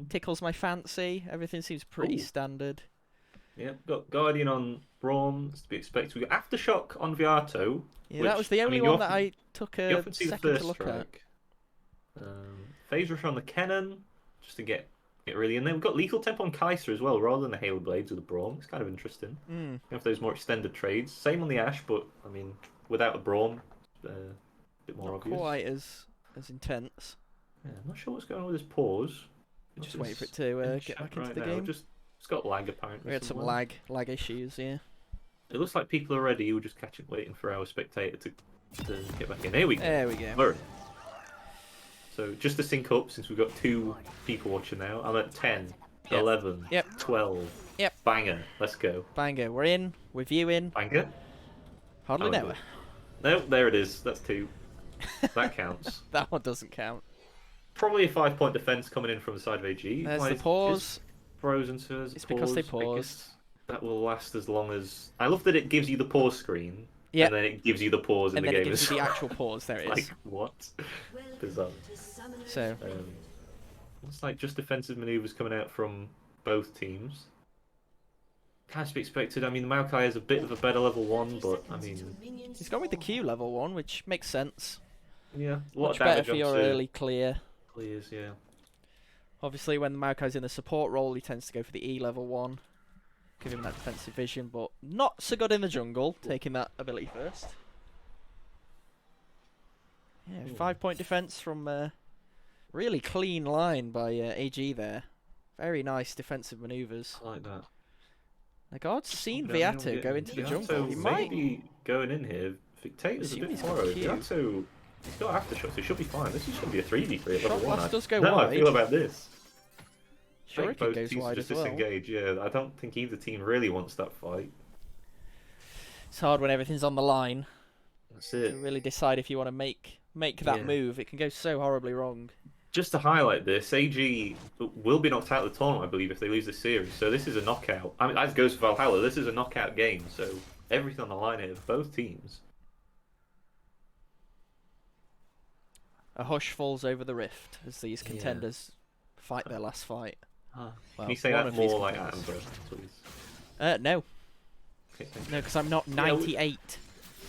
tickles my fancy. Everything seems pretty standard. Yeah, got Guardian on Braum, is to be expected. We got Aftershock on Viato. Yeah, that was the only one that I took a second to look at. Phase Rush on the Kennen, just to get really in there. We've got Lethal Tempo on Kaiser as well, rather than the Halo Blades or the Braum. It's kind of interesting. You have those more extended trades. Same on the Ash, but I mean, without a Braum, a bit more obvious. Quite as intense. Yeah, I'm not sure what's going on with his pause. Just waiting for it to get back into the game. It's got lag apparently. We had some lag issues, yeah. It looks like people are ready. We're just waiting for our spectator to get back in. Here we go. There we go. Murray. So just to sync up, since we've got 2 people watching now, I'm at 10, 11, 12. Yep. Banger. Let's go. Banger. We're in. We're viewing. Banger. Hardly know it. No, there it is. That's 2. That counts. That one doesn't count. Probably a 5-point defense coming in from the side of AG. There's the pause. Frozen to us. It's because they paused. That will last as long as. I love that it gives you the pause screen. Yeah. And then it gives you the pause in the game. And then it gives you the actual pause. There it is. Like, what? Bizarre. So. It's like just defensive maneuvers coming out from both teams. Can't be expected. I mean, Maokai is a bit of a better level 1, but I mean. He's gone with the Q level 1, which makes sense. Yeah. Much better for your early clears, yeah. Obviously, when the Maokai's in the support role, he tends to go for the E level 1. Give him that defensive vision, but not so good in the jungle, taking that ability first. Yeah, 5-point defense from really clean line by AG there. Very nice defensive maneuvers. I like that. Like, I've seen Viato go into the jungle. He might be going in here. Victator's a bit borrowed. Viato, he's got aftershots, so he should be fine. This should be a 3v3 at level 1. Does go wide. wide. I feel about this. Shuriken goes wide as well. Disengage, yeah. I don't think either team really wants that fight. It's hard when everything's on the line. That's it. To really decide if you want to make that move. It can go so horribly wrong. Just to highlight this, AG will be knocked out of the tournament, I believe, if they lose this series. So this is a knockout. I mean, as goes for Valhalla, this is a knockout game. So everything on the line here, both teams. A hush falls over the rift as these contenders fight their last fight. Well, can you say that more like Amber, please? No. Okay, no, because I'm not 98.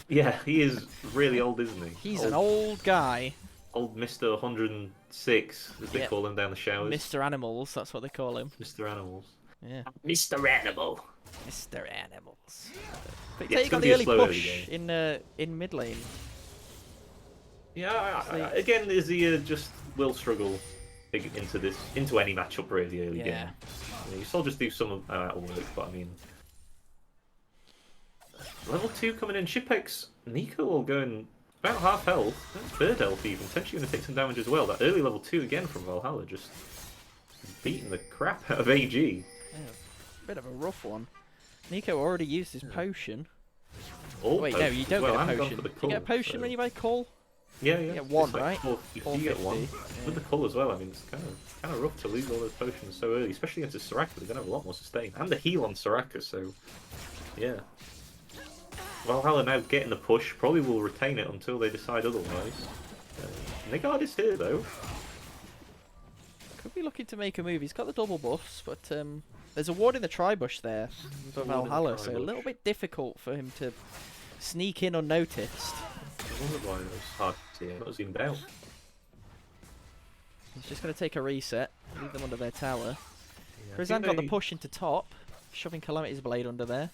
Yeah, he is really old, isn't he? He's an old guy. Old Mr. 106, as they call him down the showers. Mr. Animals, that's what they call him. Mr. Animals. Yeah. Mr. Animal. Mr. Animals. But he got the early push in mid lane. Yeah, again, is he just will struggle into any matchup really early game. You still just do some out of work, but I mean, level 2 coming in. Shipex, Nico will going about half health, third health even, potentially going to take some damage as well. That early level 2 again from Valhalla, just beating the crap out of AG. Yeah, bit of a rough one. Nico already used his potion. Wait, no, you don't get a potion. You get a potion when you buy Call? Yeah. You get 1, right? You get 1. With the Cull as well, I mean, it's kind of rough to lose all those potions so early, especially against Soraka. They're going to have a lot more sustain. And the heal on Soraka, so yeah. Valhalla now getting the push, probably will retain it until they decide otherwise. Nigard is here though. Could be looking to make a move. He's got the double buffs, but there's a ward in the tri-bush there for Valhalla, so a little bit difficult for him to sneak in unnoticed. I wondered why it was hard to see him. Not zoomed out. He's just going to take a reset, leave them under their tower. Yeah, Krizan got the push into top, shoving Calamity's Blade under there.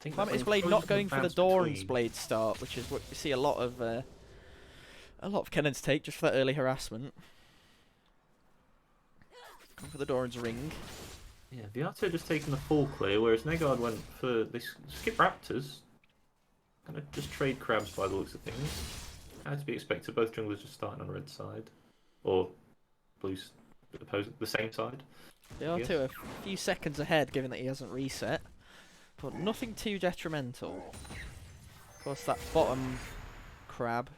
Calamity's Blade not going for the Doran's Blade start, which is what we see a lot of cannons take just for that early harassment. Going for the Doran's Ring. Yeah, Viato just taking the full clear, whereas Negard went for this skip Raptors. Kind of just trade crabs by the looks of things. Had to be expected. Both junglers just starting on red side, or blue's opposing the same side. Viato a few seconds ahead, given that he hasn't reset, but nothing too detrimental. Of course, that bottom crab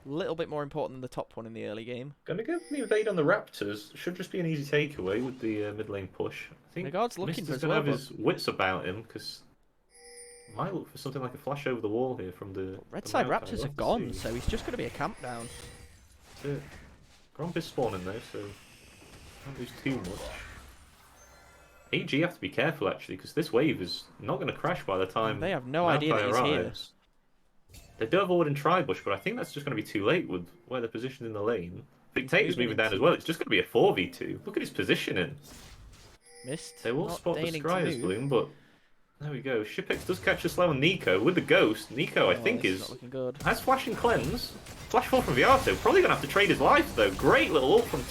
A little bit more important than the top one in the early game. Gonna go for the invade on the Raptors. Should just be an easy takeaway with the mid lane push. I think Nagard's looking Mister's for gonna have his wits about him because might look for something like a flash over the wall here from the Red the side Maokai. Raptors have gone, so he's just going to be a camp down. That's it. Gromp is spawning though, so can't lose too much. AG have to be careful actually, because this wave is not going to crash by the time they have no idea that he's arrives. They do have a ward in Tribush, but I think that's just going to be too late with where they're positioned in the lane. Dictator's moving down as well. It's just going to be a 4v2. Look at his positioning. Missed. They will spot the Scryer's Bloom, but there we go. Shipex does catch a slow on Nico with the Ghost. Nico, I think, is not looking good. Has Flash and Cleanse. Flash fall from Viato. Probably going to have to trade his life, though. Great little ult from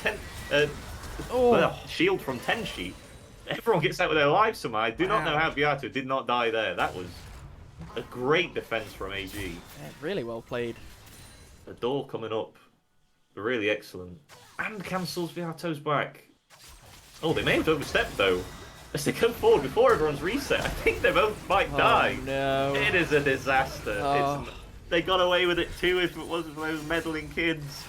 shield from Tenshi. Everyone gets out with their lives somehow. I do not know how Viato did not die there. That was a great defense from AG. Yeah, really well played. The door coming up. Really excellent. And cancels Viato's back. Oh, they may have overstepped, though. As they come forward before everyone's reset. I think they both might die. No. It is a disaster. They got away with it too if it wasn't for those meddling kids.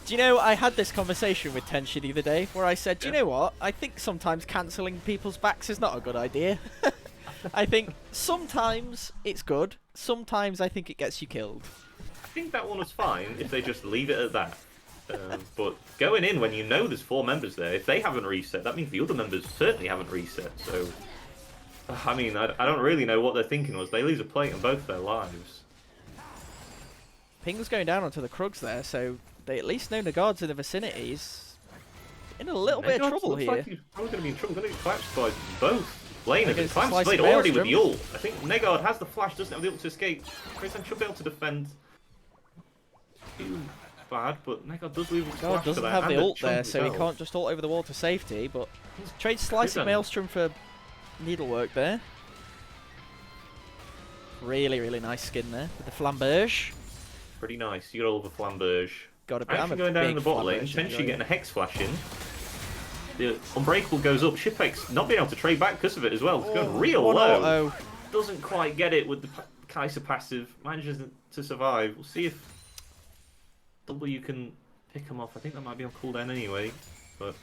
Do you know, I had this conversation with Tenshi the other day where I said, do you know what? I think sometimes cancelling people's backs is not a good idea. I think sometimes it's good. Sometimes I think it gets you killed. I think that one was fine if they just leave it at that. But going in when you know there's 4 members there, if they haven't reset, that means the other members certainly haven't reset. So, I mean, I don't really know what their thinking was. They lose a plate on both their lives. Ping's going down onto the Krugs there, so they at least know Nagard's in the vicinity. He's in a little bit of trouble here. Like he's probably going to be in trouble. Going to get collapsed by both laners. Collapsed blade Maelstrom. already with the ult. I think Negard has the flash, doesn't have the ult to escape. Crimson should be able to defend. Too bad, but Negard does leave his flash. Doesn't have the ult there, so he can't just ult over the wall to safety. But trade slicing Maelstrom for needlework there. Really, really nice skin there with the flamberge. Pretty nice. You got all the flamberge. Got a bit. Actually going down in the bot lane. Tenshi getting a hex flash in. The Unbreakable goes up. Shipex not being able to trade back because of it as well. It's going real low. Doesn't quite get it with the Kai'Sa passive. Manages to survive. We'll see if W can pick him off. I think that might be on cooldown anyway. But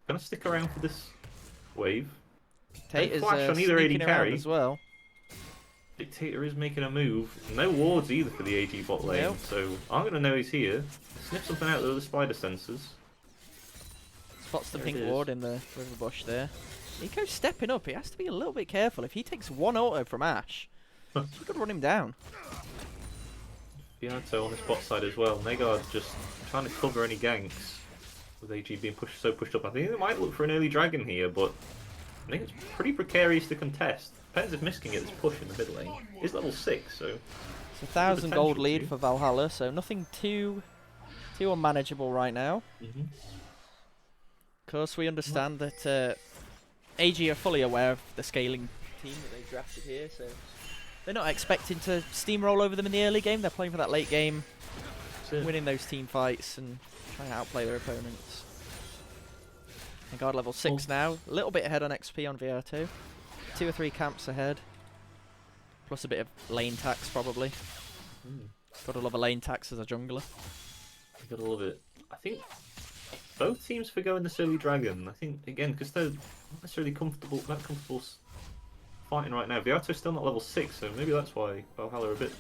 gonna stick around for this wave. Tater's flash on either AD carry as well. Dictator is making a move. No wards either for the AG bot lane, so I'm going to know he's here. Sniff something out of the other spider sensors. Spots the pink ward in the river bush there. Nico's stepping up. He has to be a little bit careful. If he takes one auto from Ashe, he could run him down. Viato on this bot side as well. Negard just trying to cover any ganks with AG being pushed up. I think they might look for an early dragon here, but I think it's pretty precarious to contest. Depends if Mist can get this push in the mid lane. He's level 6, so... It's a 1,000 gold lead for Valhalla, so nothing too unmanageable right now. Of course, we understand that AG are fully aware of the scaling team that they've drafted here, so they're not expecting to steamroll over them in the early game. They're playing for that late game, winning those team fights and trying to outplay their opponents. Nagard level 6 now, a little bit ahead on XP on VR2. 2 or 3 camps ahead, plus a bit of lane tax probably. Gotta love a lane tax as a jungler. You gotta love it. I think both teams for going this early dragon. I think again because they're not necessarily comfortable fighting right now. Viato's still not level 6, so maybe that's why Valhalla are a bit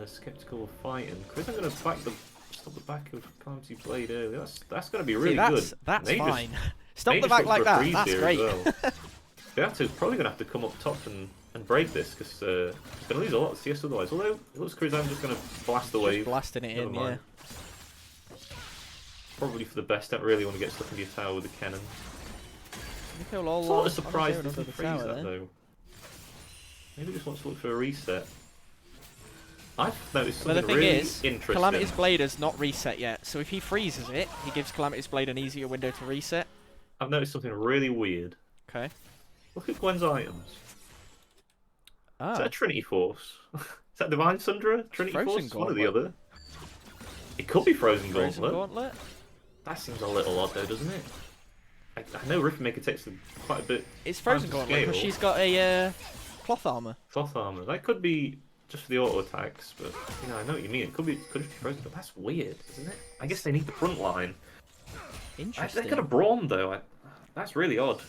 skeptical of fighting. Chris, I'm gonna stop the back of Calamity Blade early. That's gonna be really good. That's fine. Stop the back like that. That's great. Viato's probably going to have to come up top and break this because he's going to lose a lot of CS otherwise. Although it looks Chris, I'm just going to blast the wave. Blasting it in, yeah. Probably for the best. Don't really want to get stuck in your tower with the cannon. Sort of surprised to freeze that though. Maybe just wants to look for a reset. I've noticed something really interesting. Calamity's Blade has not reset yet, so if he freezes it, he gives Calamity's Blade an easier window to reset. I've noticed something really weird. Okay. Look at Gwen's items. Ah. Is that a Trinity Force? Is that Divine Sundra? Trinity Force? One or the other. It could be Frozen Gauntlet. That seems a little odd though, doesn't it? I know Riftmaker takes quite a bit. It's Frozen Gauntlet because she's got a cloth armor. Cloth armor. That could be just for the auto attacks, but you know, I know what you mean. It could just be frozen, but that's weird, isn't it? I guess they need the front line. Interesting. They could have brawn though. That's really odd.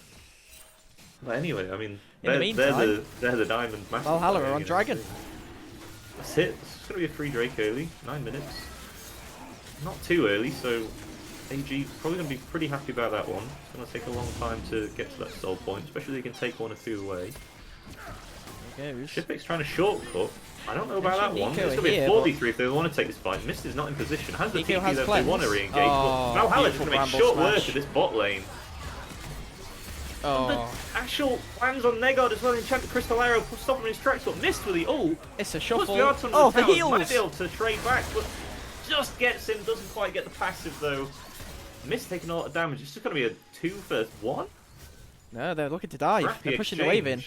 But anyway, I mean, they're the diamond master. Valhalla are on dragon. That's it. It's gonna be a free Drake early, 9 minutes. Not too early, so AG probably gonna be pretty happy about that one. It's gonna take a long time to get to that soul point, especially if they can take 1 or 2 away. There goes. Shipek's trying to shortcut. I don't know about that one. It's going to be a 4v3 if they want to take this fight. Mist is not in position. Has the TP though if they want to re-engage. Oh, but Valhalla's going to make short work of this bot lane. Oh. The actual lands on Negard as well. Enchanted Crystal Arrow stopping him in his tracks, but Mist with the ult. It's a shuffle. Oh, the heals! Might be able to trade back, but just gets him. Doesn't quite get the passive though. Mist taking a lot of damage. It's just going to be a 2 versus 1. No, they're looking to dive. Scrappy They're pushing the wave in.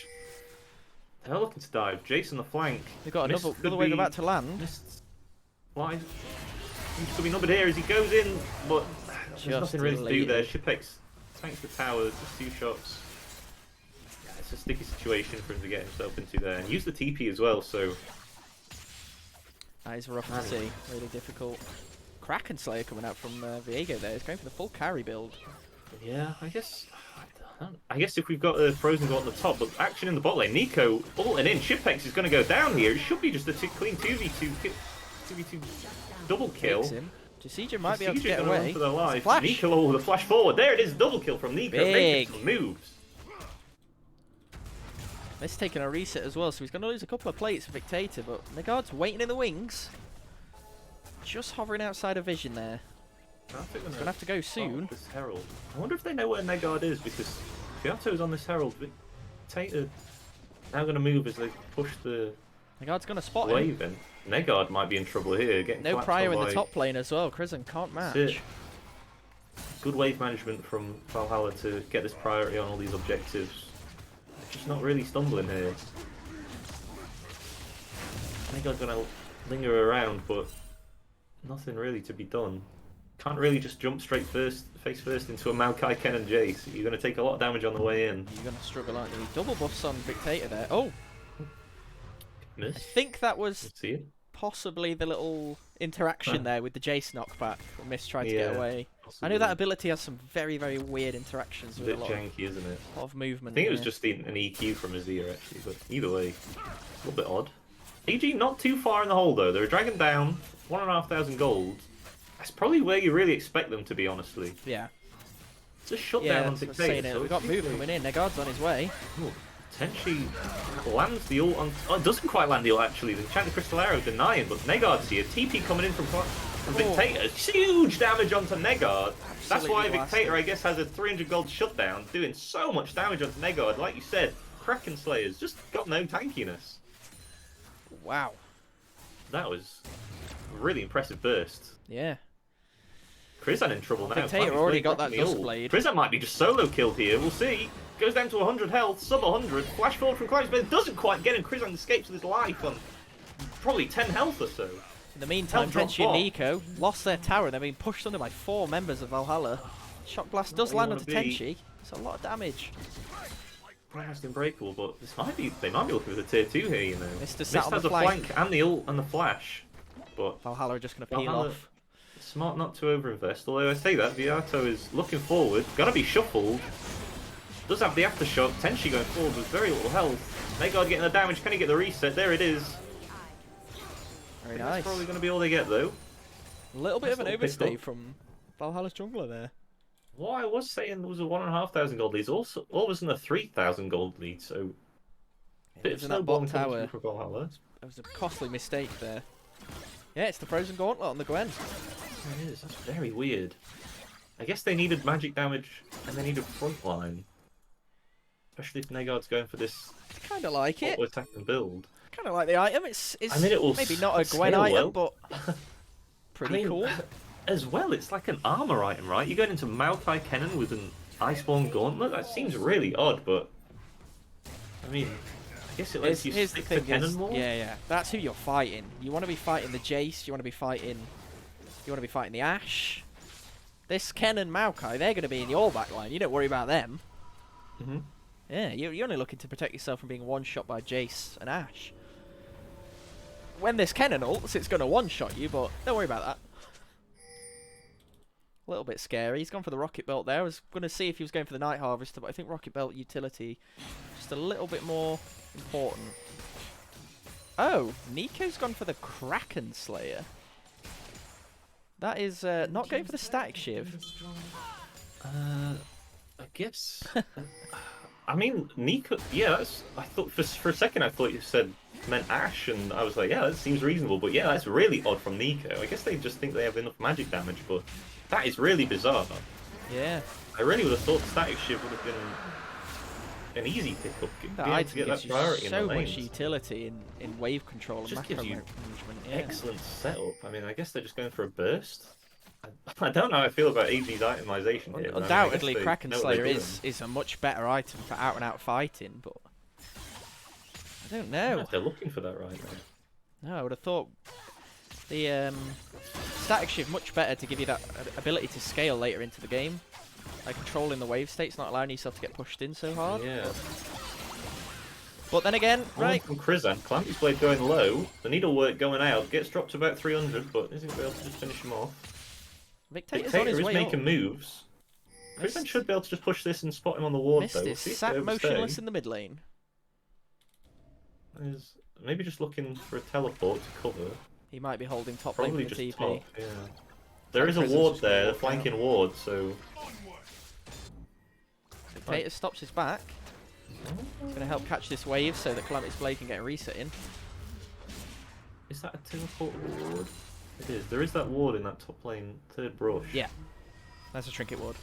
They're looking to dive. Jace on the flank. They've got another wave about to land. Mist line. He's going to be numbered here as he goes in, but there's nothing really to do there. Shipek's tanks the tower, just 2 shots. Yeah, it's a sticky situation for him to get himself into there. And use the TP as well, so... That is rough to see. Really difficult. Kraken Slayer coming out from Viego there. He's going for the full carry build. Yeah, I guess if we've got a Frozen Go on the top, but action in the bot lane, Nico ulting in, Shipex is going to go down here. It should be just a clean 2v2 double kill. Jasija might be able to get away. For their life. Flash. Nico, the flash forward. There it is, double kill from Nico. Making some moves. Mist's taking a reset as well, so he's going to lose a couple of plates for Victator, but Negard's waiting in the wings. Just hovering outside of vision there. I think he's going to have to go soon. This Herald. I wonder if they know where Negard is, because Fiato's on this Herald. Victator now going to move as they push the Negard's going to spot wave him. in. Negard might be in trouble here. No prior in the top lane as well. Crizzen can't match. Good wave management from Valhalla to get this priority on all these objectives. Just not really stumbling here. Negard's going to linger around, but nothing really to be done. Can't really just jump straight face first into a Maokai, Ken and Jace. You're going to take a lot of damage on the way in. You're going to struggle, aren't you? Double buffs on Victator there. Oh! Miss. I think that was possibly the little interaction there with the Jace knockback. Miss tried to get away. Possibly. I know that ability has some very, very weird interactions with a lot janky, isn't it? A lot of movement. I think it was just an EQ from Azir actually, but either way, a little bit odd. AG not too far in the hole though. They're a dragon down, 1,500 gold. That's probably where you really expect them to be, honestly. Yeah. It's a shutdown on Victator. So we've got move coming in. Negard's on his way. Ooh, potentially lands the ult on... Oh, it doesn't quite land the ult, actually. The Enchanted Crystal Arrow denying, but Negard's here. TP coming in from Victator. Huge damage onto Negard. That's why Victator, I guess, has a 300 gold shutdown, doing so much damage onto Negard. Like you said, Kraken Slayer's just got no tankiness. Wow. That was a really impressive burst. Yeah. Crizzen in trouble now. Victator already got that Dustblade. Crizzen might be just solo killed here. We'll see. Goes down to 100 health, sub 100. Flash forward from Climbs, but it doesn't quite get him. Crizzen escapes with his life on probably 10 health or so. In the meantime, Tenchi and Nico lost their tower. They're being pushed under by 4 members of Valhalla. Shock Blast does land onto Tenchi. It's a lot of damage. Almost unbreakable, but this might be, they might be looking for the tier 2 here, you know. Mist has the flank and the ult and the flash, but Valhalla are just going to peel off. Smart not to overinvest, although I say that, Viato is looking forward, gonna be shuffled. Does have the aftershock, Tenchi going forward with very little health. Negard getting the damage, can he get the reset? There it is. Very nice. That's probably going to be all they get though. A little bit of an overstay from Valhalla's jungler there. What I was saying was a 1,500 gold lead. Also, all of a sudden a 3,000 gold lead. So, bit of snowballing tower. For Valhalla. It was a costly mistake there. Yeah, it's the Frozen Gauntlet on the Gwen. It is. That's very weird. I guess they needed magic damage and they needed front line. Especially if Negard's going for this. I kind of like it. Attack and build. Kind of like the item. It's I mean, it will maybe not a Gwen item, but pretty cool. As well, it's like an armor item, right? You're going into Maokai Kennen with an Iceborne Gauntlet? That seems really odd, but... I mean, I guess it lets you stick to Kennen more? Yeah. That's who you're fighting. You want to be fighting the Jace, you want to be fighting the Ashe. This Ken and Maokai, they're going to be in your backline. You don't worry about them. Mm-hmm. Yeah, you're only looking to protect yourself from being one-shot by Jace and Ashe. when this Kennen ults, it's going to one-shot you, but don't worry about that. A little bit scary. He's gone for the Rocket Belt there. I was going to see if he was going for the Night Harvester, but I think Rocket Belt utility just a little bit more important. Oh, Nico's gone for the Kraken Slayer. That is not going for the Static Shiv. I guess. I mean, Nico. Yeah, that's. I thought for a second I thought you said meant Ash, and I was like, yeah, that seems reasonable. But yeah, that's really odd from Nico. I guess they just think they have enough magic damage, but that is really bizarre. Yeah. I really would have thought Static Shiv would have been an easy pickup. That item gives you so much utility in wave control and macro management. Yeah. Excellent setup. I mean, I guess they're just going for a burst. I don't know how I feel about AG's itemization here. Undoubtedly, Kraken Slayer is a much better item for out-and-out fighting, but I don't know. I don't know if they're looking for that right now. No, I would have thought the Static Shiv much better to give you that ability to scale later into the game. Like controlling the wave states, not allowing yourself to get pushed in so hard. Yeah. But then again, right. From Krizan, Calamitous Blade going low, the needlework going out, gets dropped to about 300, but isn't going to be able to just finish him off. Victator's on his way making moves. Krizan should be able to just push this and spot him on the ward, Mist though. is sat motionless in the mid lane. Is maybe just looking for a teleport to cover. He might be holding top Probably lane for just the TP. top, yeah. There is a ward there, a flanking ward, so... Victator stops his back. He's going to help catch this wave so that Calamitous Blade can get a reset in. Is that a teleport ward? It is. There is that ward in that top lane, third brush. Yeah. That's a trinket ward.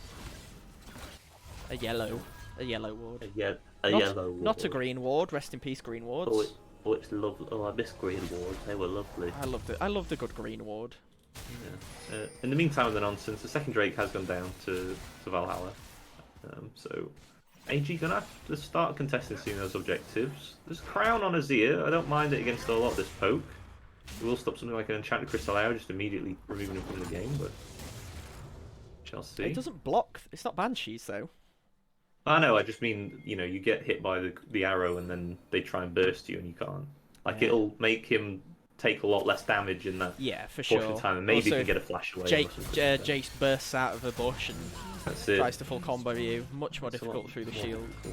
A yellow ward. A yellow ward. Not a green ward. Rest in peace, green wards. Oh, it's lovely. Oh, I miss green wards. They were lovely. I loved a good green ward. Yeah. In the meantime of the nonsense, the second Drake has gone down to Valhalla. So AG gonna have to start contesting soon those objectives. There's Crown on Azir. I don't mind it against a lot of this poke. It will stop something like an Enchanted Crystal Hour, just immediately removing him from the game, but shall see. It doesn't block. It's not Banshees though. I know. I just mean, you know, you get hit by the arrow and then they try and burst you and you can't. Like it'll make him take a lot less damage in that portion of time, and maybe you can get a flash away. Jace bursts out of a bush and tries to full combo you. Much more difficult through the shield. So,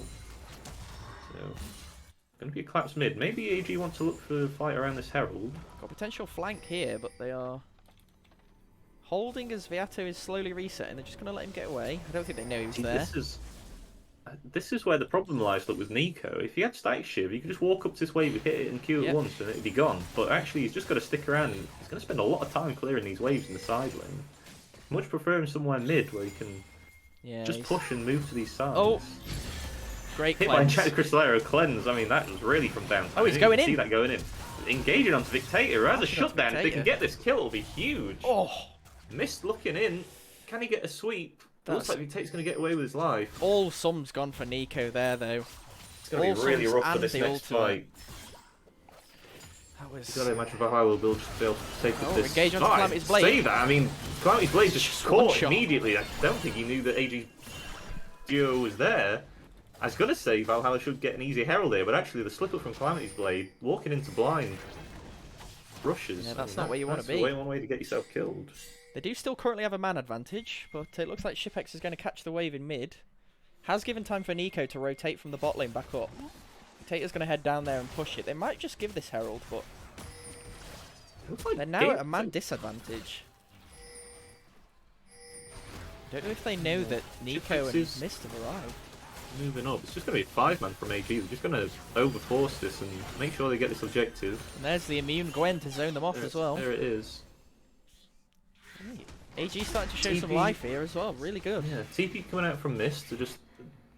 going to be a collapse mid. Maybe AG wants to look for a fight around this Herald. Got potential flank here, but they are holding as Viato is slowly resetting. They're just going to let him get away. I don't think they know he was there. This is where the problem lies. Look, with Nico, if he had Static Shiv, he could just walk up to this wave, hit it, and Q at once, and it'd be gone. But actually, he's just got to stick around, and he's going to spend a lot of time clearing these waves in the side lane. Much prefer him somewhere mid, where he can just push and move to these sides. Oh, great hit cleanse. by Enchanted Crystal Arrow cleanse. I mean, that was really from down. Oh, he's going in. See that going in. Engaging onto Victator as a shutdown. If they can get this kill, it'll be huge. Oh, Mist looking in. Can he get a sweep? Looks like Victator's going to get away with his life. All sum's gone for Nico there, though. It's going to be really rough for this next fight. That was... You've got to imagine Valhalla will just be able to take this. Engage onto Calamitous Blade. Say that, I mean, Calamitous Blade just caught immediately. I don't think he knew that AG duo was there. I was going to say Valhalla should get an easy Herald here, but actually the slip up from Calamitous Blade, walking into blind rushes. Yeah, that's not where you want to be. That's one way to get yourself killed. They do still currently have a man advantage, but it looks like Shipex is going to catch the wave in mid. Has given time for Nico to rotate from the bot lane back up. Tater's going to head down there and push it. They might just give this Herald, but they're now at a man disadvantage. Don't know if they know that Nico and Mist have arrived. Moving up. It's just going to be a 5-man from AG. They're just going to overforce this and make sure they get this objective. And there's the immune Gwen to zone them off as well. There it is. AG starting to show some life here as well. Really good. Yeah, TP coming out from Mist to just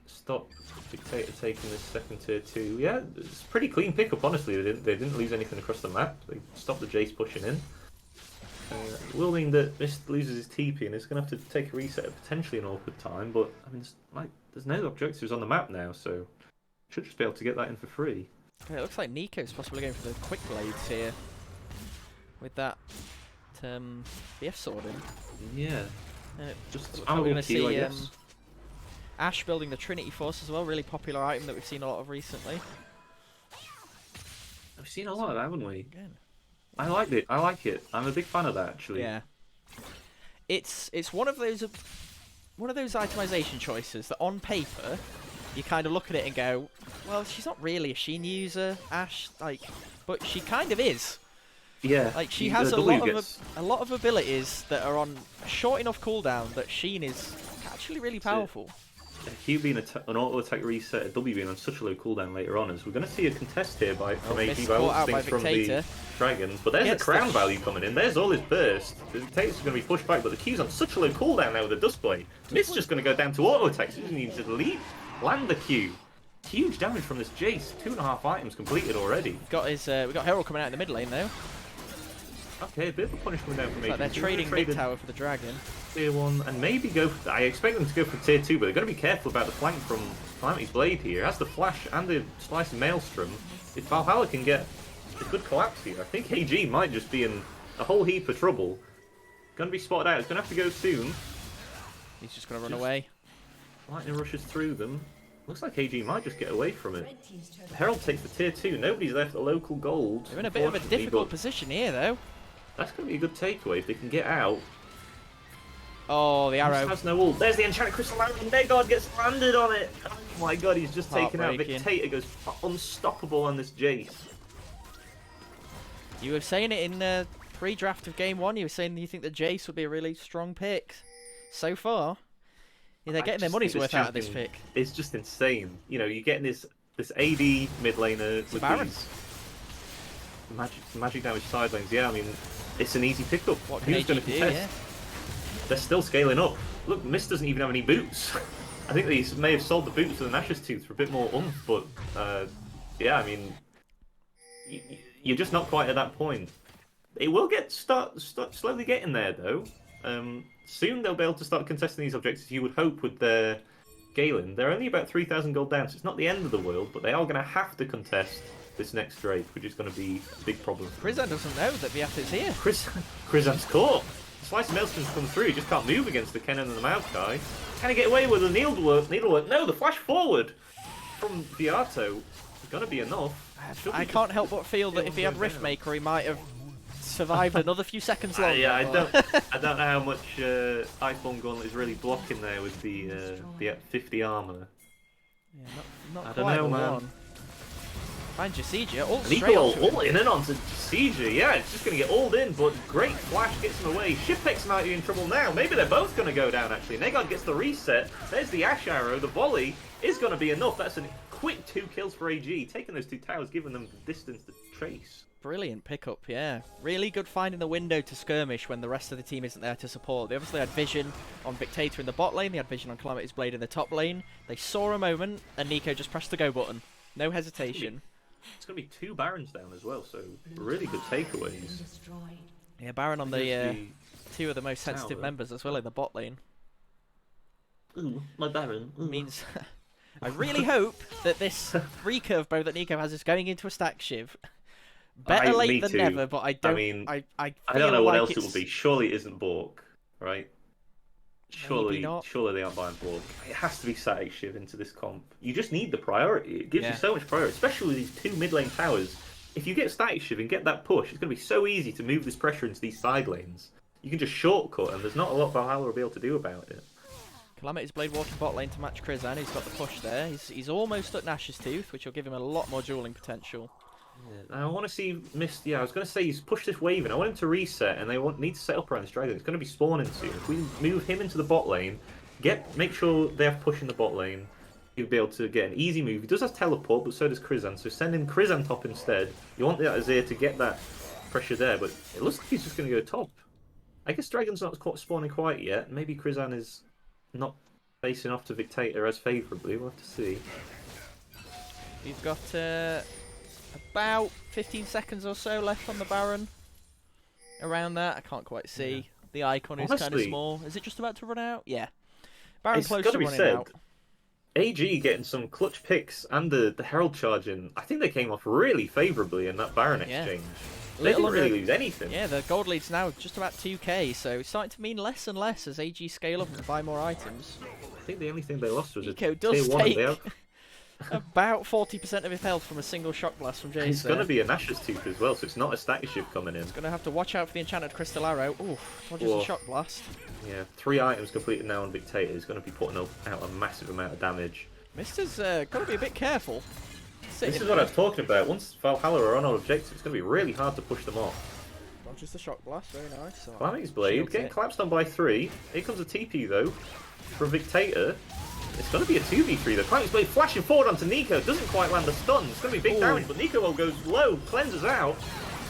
stop Dictator taking this second tier 2. Yeah, it's a pretty clean pickup, honestly. They didn't lose anything across the map. They stopped the Jace pushing in. Will mean that Mist loses his TP and is going to have to take a reset at potentially an awkward time, but I mean, there's no objectives on the map now, so should just be able to get that in for free. Okay, it looks like Nico's possibly going for the quick blades here with that BF sword in. Yeah. Just we're going to see Ash building the Trinity Force as well, really popular item that we've seen a lot of recently. We've seen a lot of that, haven't we? Again. I liked it. I like it. I'm a big fan of that, actually. Yeah. It's one of those itemization choices that on paper you kind of look at it and go, well, she's not really a Sheen user, Ashe, like, but she kind of is. Yeah. Like she has a lot of abilities that are on a short enough cooldown that Sheen is actually really powerful. Q being an auto attack reset, a W being on such a low cooldown later on, as we're going to see a contest here from AG by all things from the Dragon. But there's a crown value coming in. There's all his burst. The Victator's going to be pushed back, but the Q's on such a low cooldown now with the Dust Blade. Mist's just going to go down to auto attacks. He doesn't need to land the Q. Huge damage from this Jace. 2.5 items completed already. We got Herald coming out in the mid lane though. Okay, a bit of a punish coming down from AG. Like they're trading mid tower for the Dragon. Tier 1, and maybe go for... I expect them to go for Tier 2, but they're going to be careful about the flank from Calamity's Blade here. It has the Flash and the Slicing Maelstrom. If Valhalla can get a good collapse here, I think AG might just be in a whole heap of trouble. Going to be spotted out. It's going to have to go soon. He's just going to run away. Lightning rushes through them. Looks like AG might just get away from it. Herald takes the Tier 2. Nobody's left a local gold. They're in a bit of a difficult position here, though. That's going to be a good takeaway if they can get out. Oh, the arrow. Has no ult. There's the enchanted crystal arrow, and Negard gets landed on it. Oh my god, he's just taken out. Victator goes unstoppable on this Jace. You were saying it in the pre-draft of Game 1, you were saying you think that Jace would be a really strong pick. So far, they're getting their money's worth out of this pick. It's just insane. You know, you're getting this AD mid laner with these magic damage side lanes. Yeah, I mean, it's an easy pickup. Who's going to contest? Yeah. They're still scaling up. Look, Mist doesn't even have any boots. I think they may have sold the boots to the Nash's Tooth for a bit more oomph, but yeah, I mean, you're just not quite at that point. It will start slowly getting there though. Soon they'll be able to start contesting these objectives. You would hope with their Galen. They're only about 3,000 gold down, so it's not the end of the world, but they are going to have to contest this next Drake, which is going to be a big problem. Krizan doesn't know that Viat is here. Krizan's caught. Slice Maelstrom's come through, he just can't move against the Kennen and the Maokai. Can he get away with a needlework? No, the flash forward from Viato is going to be enough. I can't help but feel that if he had Riftmaker, he might have survived another few seconds longer. Yeah, I don't know how much Iceborne Gauntlet is really blocking there with the 50 armor. Yeah, not I quite don't know, man. One. Find Jasija, ult straight all in and onto Jasija. Yeah, it's just going to get all in, but great flash gets him away. Shippex might be in trouble now. Maybe they're both going to go down, actually. Negard gets the reset. There's the Ashe Arrow. The volley is going to be enough. That's a quick 2 kills for AG. Taking those 2 towers, giving them the distance to trace. Brilliant pickup, yeah. Really good finding the window to skirmish when the rest of the team isn't there to support. They obviously had vision on Victator in the bot lane. They had vision on Calamity's Blade in the top lane. They saw a moment, and Nico just pressed the go button. No hesitation. It's going to be 2 Barons down as well, so really good takeaways. Yeah, Baron on the 2 of the most sensitive members as well in the bot lane. Ooh, my Baron. Ooh. Means I really hope that this recurve bow that Nico has is going into a stack shiv. Better late than never, but I don't. I mean, I don't know what else it will be. Surely it isn't Bork, right? Surely they aren't buying Borg. It has to be static shiv into this comp. You just need the priority. It gives you so much priority, especially with these 2 mid lane towers. If you get static shiv and get that push, it's going to be so easy to move this pressure into these side lanes. You can just shortcut, and there's not a lot Valhalla will be able to do about it. Calamity's Blade walking bot lane to match Krizan. He's got the push there. He's almost at Nash's Tooth, which will give him a lot more dueling potential. Yeah, I want to see Mist. Yeah, I was going to say he's pushed this wave in. I want him to reset, and they need to set up around this dragon. It's going to be spawning soon. If we move him into the bot lane, make sure they have push in the bot lane, he'll be able to get an easy move. He does have teleport, but so does Krizan. So send in Krizan top instead. You want that Azir to get that pressure there, but it looks like he's just going to go top. I guess Dragon's not spawning quite yet. Maybe Krizan is not facing off to Victator as favourably. We'll have to see. We've got about 15 seconds or so left on the Baron. Around that, I can't quite see. Yeah. The icon is kind of small. Is it just about to run out? Yeah. Baron close to running out. AG getting some clutch picks and the Herald charging. I think they came off really favourably in that Baron exchange. They didn't really lose anything. Yeah, the gold lead's now just about 2k, so it's starting to mean less and less as AG scale up and buy more items. I think the only thing they lost was Nico a tier 1. About 40% of his health from a single shock blast from Jace. It's going to be a Nash's Tooth as well, so it's not a static shift coming in. He's going to have to watch out for the enchanted crystal arrow. Ooh, dodges a shock blast. Yeah, 3 items completed now on Dictator. He's going to be putting out a massive amount of damage. Mister's got to be a bit careful. This is what I was talking about. Once Valhalla are on objectives, it's going to be really hard to push them off. Dodges the shock blast, very nice. Calamity Blade getting collapsed on by 3. Here comes a TP though from Dictator. It's going to be a 2v3 though. Calamity Blade flashing forward onto Nico. Doesn't quite land the stun. It's going to be big damage, but Nico goes low, cleanses out.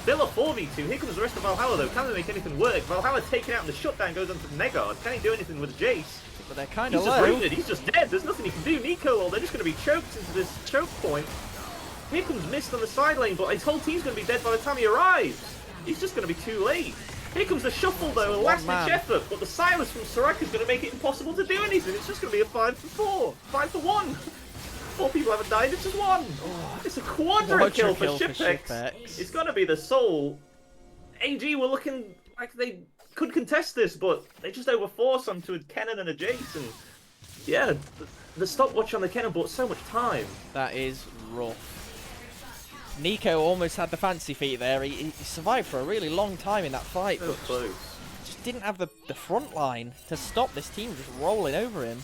Still a 4v2. Here comes the rest of Valhalla though. Can they make anything work? Valhalla taken out and the shutdown goes onto Negard. Can he do anything with Jace? But they're kind of He's low. just rooted. He's just dead. There's nothing he can do. Nico, they're just going to be choked into this choke point. Here comes Mist on the side lane, but his whole team's going to be dead by the time he arrives. He's just going to be too late. Here comes the shuffle though, a last-ditch effort, but the Silas from Soraka is going to make it impossible to do anything. It's just going to be a 5 for 4, 5 for 1. 4 people haven't died, it's just 1. Oh, it's a quadra kill for Shipex. It's going to be the soul. AG were looking like they could contest this, but they just overforced onto a Kennen and a Jace, and yeah, the stopwatch on the Kennen bought so much time. That is rough. Nico almost had the fancy feet there. He survived for a really long time in that fight, So but close. just didn't have the front line to stop this team just rolling over him.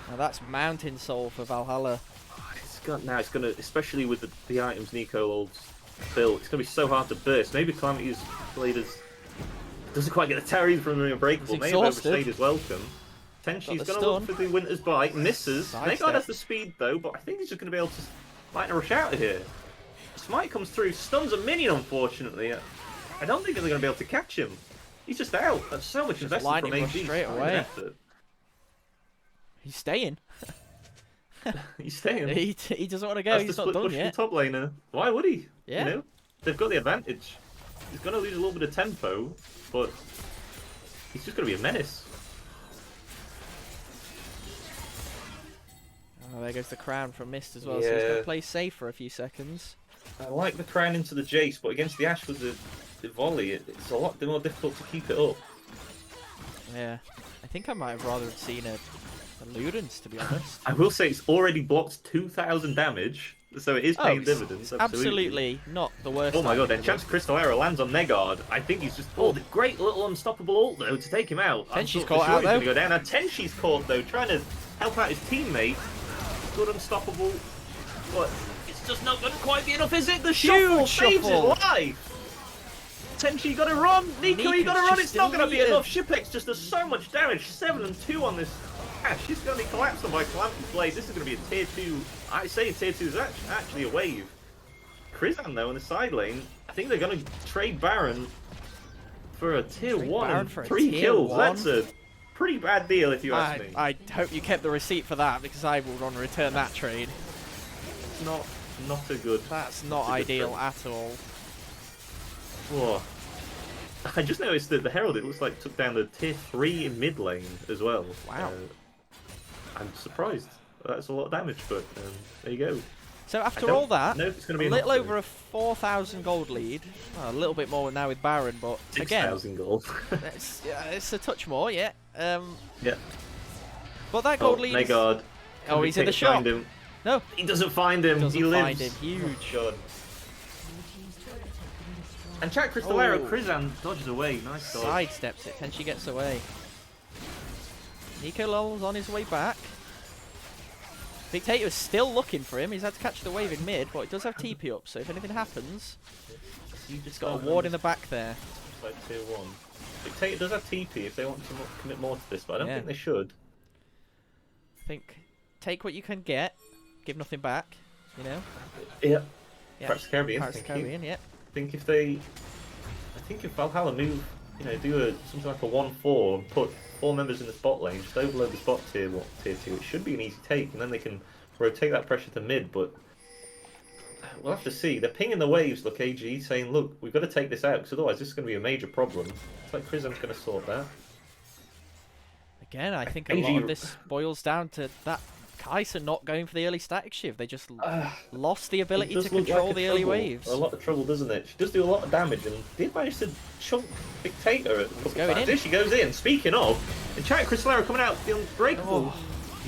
Now that's Mountain Soul for Valhalla. It's gonna, especially with the items Nico holds built, it's gonna be so hard to burst. Maybe Calamity's Blade doesn't quite get the terror from the Unbreakable. Maybe overstayed his welcome. Tenshi's gonna look for the Winter's Bite, misses. Negard has the speed though, but I think he's just gonna be able to light a rush out of here. Smite comes through, stuns a minion unfortunately. I don't think they're gonna be able to catch him. He's just out. That's so much investment from AG straight away. He's staying. He's staying. He doesn't want to go. He's not done yet. Top laner. Why would he? Yeah. You know, they've got the advantage. He's going to lose a little bit of tempo, but he's just going to be a menace. Oh, there goes the crown from Mist as well. So he's going to play safe for a few seconds. I like the crown into the Jace, but against the Ash with the volley, it's a lot more difficult to keep it up. Yeah. I think I might have rather seen a Ludens, to be honest. I will say it's already blocked 2,000 damage, so it is paying dividends. Absolutely not the worst. Oh my god, then Enchanted Crystal Arrow lands on Negard. I think he's just... Oh, the great little unstoppable ult, though, to take him out. Tenshi's caught out, though. He's going to go down. Now Tenshi's caught, though, trying to help out his teammate. Good unstoppable, but it's just not going to quite be enough, is it? The shuffle saves his life. Tenshi, you got to run. Nico, you got to run. It's not going to be enough. Shipex just does so much damage. 7 and 2 on this. She's going to be collapsed on by Calamity Blade. This is going to be a tier 2. I say tier 2 is actually a wave. Krizan, though, in the side lane, I think they're going to trade Baron for a tier 1 and 3 kills. That's a pretty bad deal, if you ask me. I hope you kept the receipt for that, because I would want to return that trade. It's not a good... That's not ideal at all. Whoa. I just noticed that the Herald, it looks like, took down the tier 3 in mid lane as well. Wow. I'm surprised. That's a lot of damage, but there you go. So after all that, it's gonna be a little over a 4,000 gold lead. Well, a little bit more now with Baron, but 6,000 gold. it's a touch more, yeah. Yeah. But that gold lead Negard. Oh, he's in the shop. No. He doesn't find him. He lives. Find him. Huge. God. And Chat Crystal Arrow, Krizan dodges away. Nice dodge. Sidesteps it, and she gets away. Nico Lol's on his way back. Dictator is still looking for him. He's had to catch the wave in mid, but it does have TP up, so if anything happens, he's got a ward in the back there. It's like tier 1. Dictator does have TP if they want to commit more to this, but I don't think they should. I think take what you can get, give nothing back, you know? Yeah. Perhaps the Caribbean. Perhaps the Caribbean, yeah. I think if Valhalla move, do something like a 1-4 and put 4 members in the spot lane, just overload the spot tier 2, it should be an easy take, and then they can rotate that pressure to mid, but we'll have to see. They're pinging the waves, look, AG, saying, look, we've got to take this out, because otherwise this is going to be a major problem. It's like Krizan's going to sort that. Again, I think a lot of this boils down to that Kai'Sa not going for the early static shift. They just lost the ability to control the early waves. A lot of trouble, doesn't it? She does do a lot of damage and did manage to chunk Dictator at a couple of times. There she goes in. Speaking of, Enchanted Crystal Arrow coming out, the Unbreakable.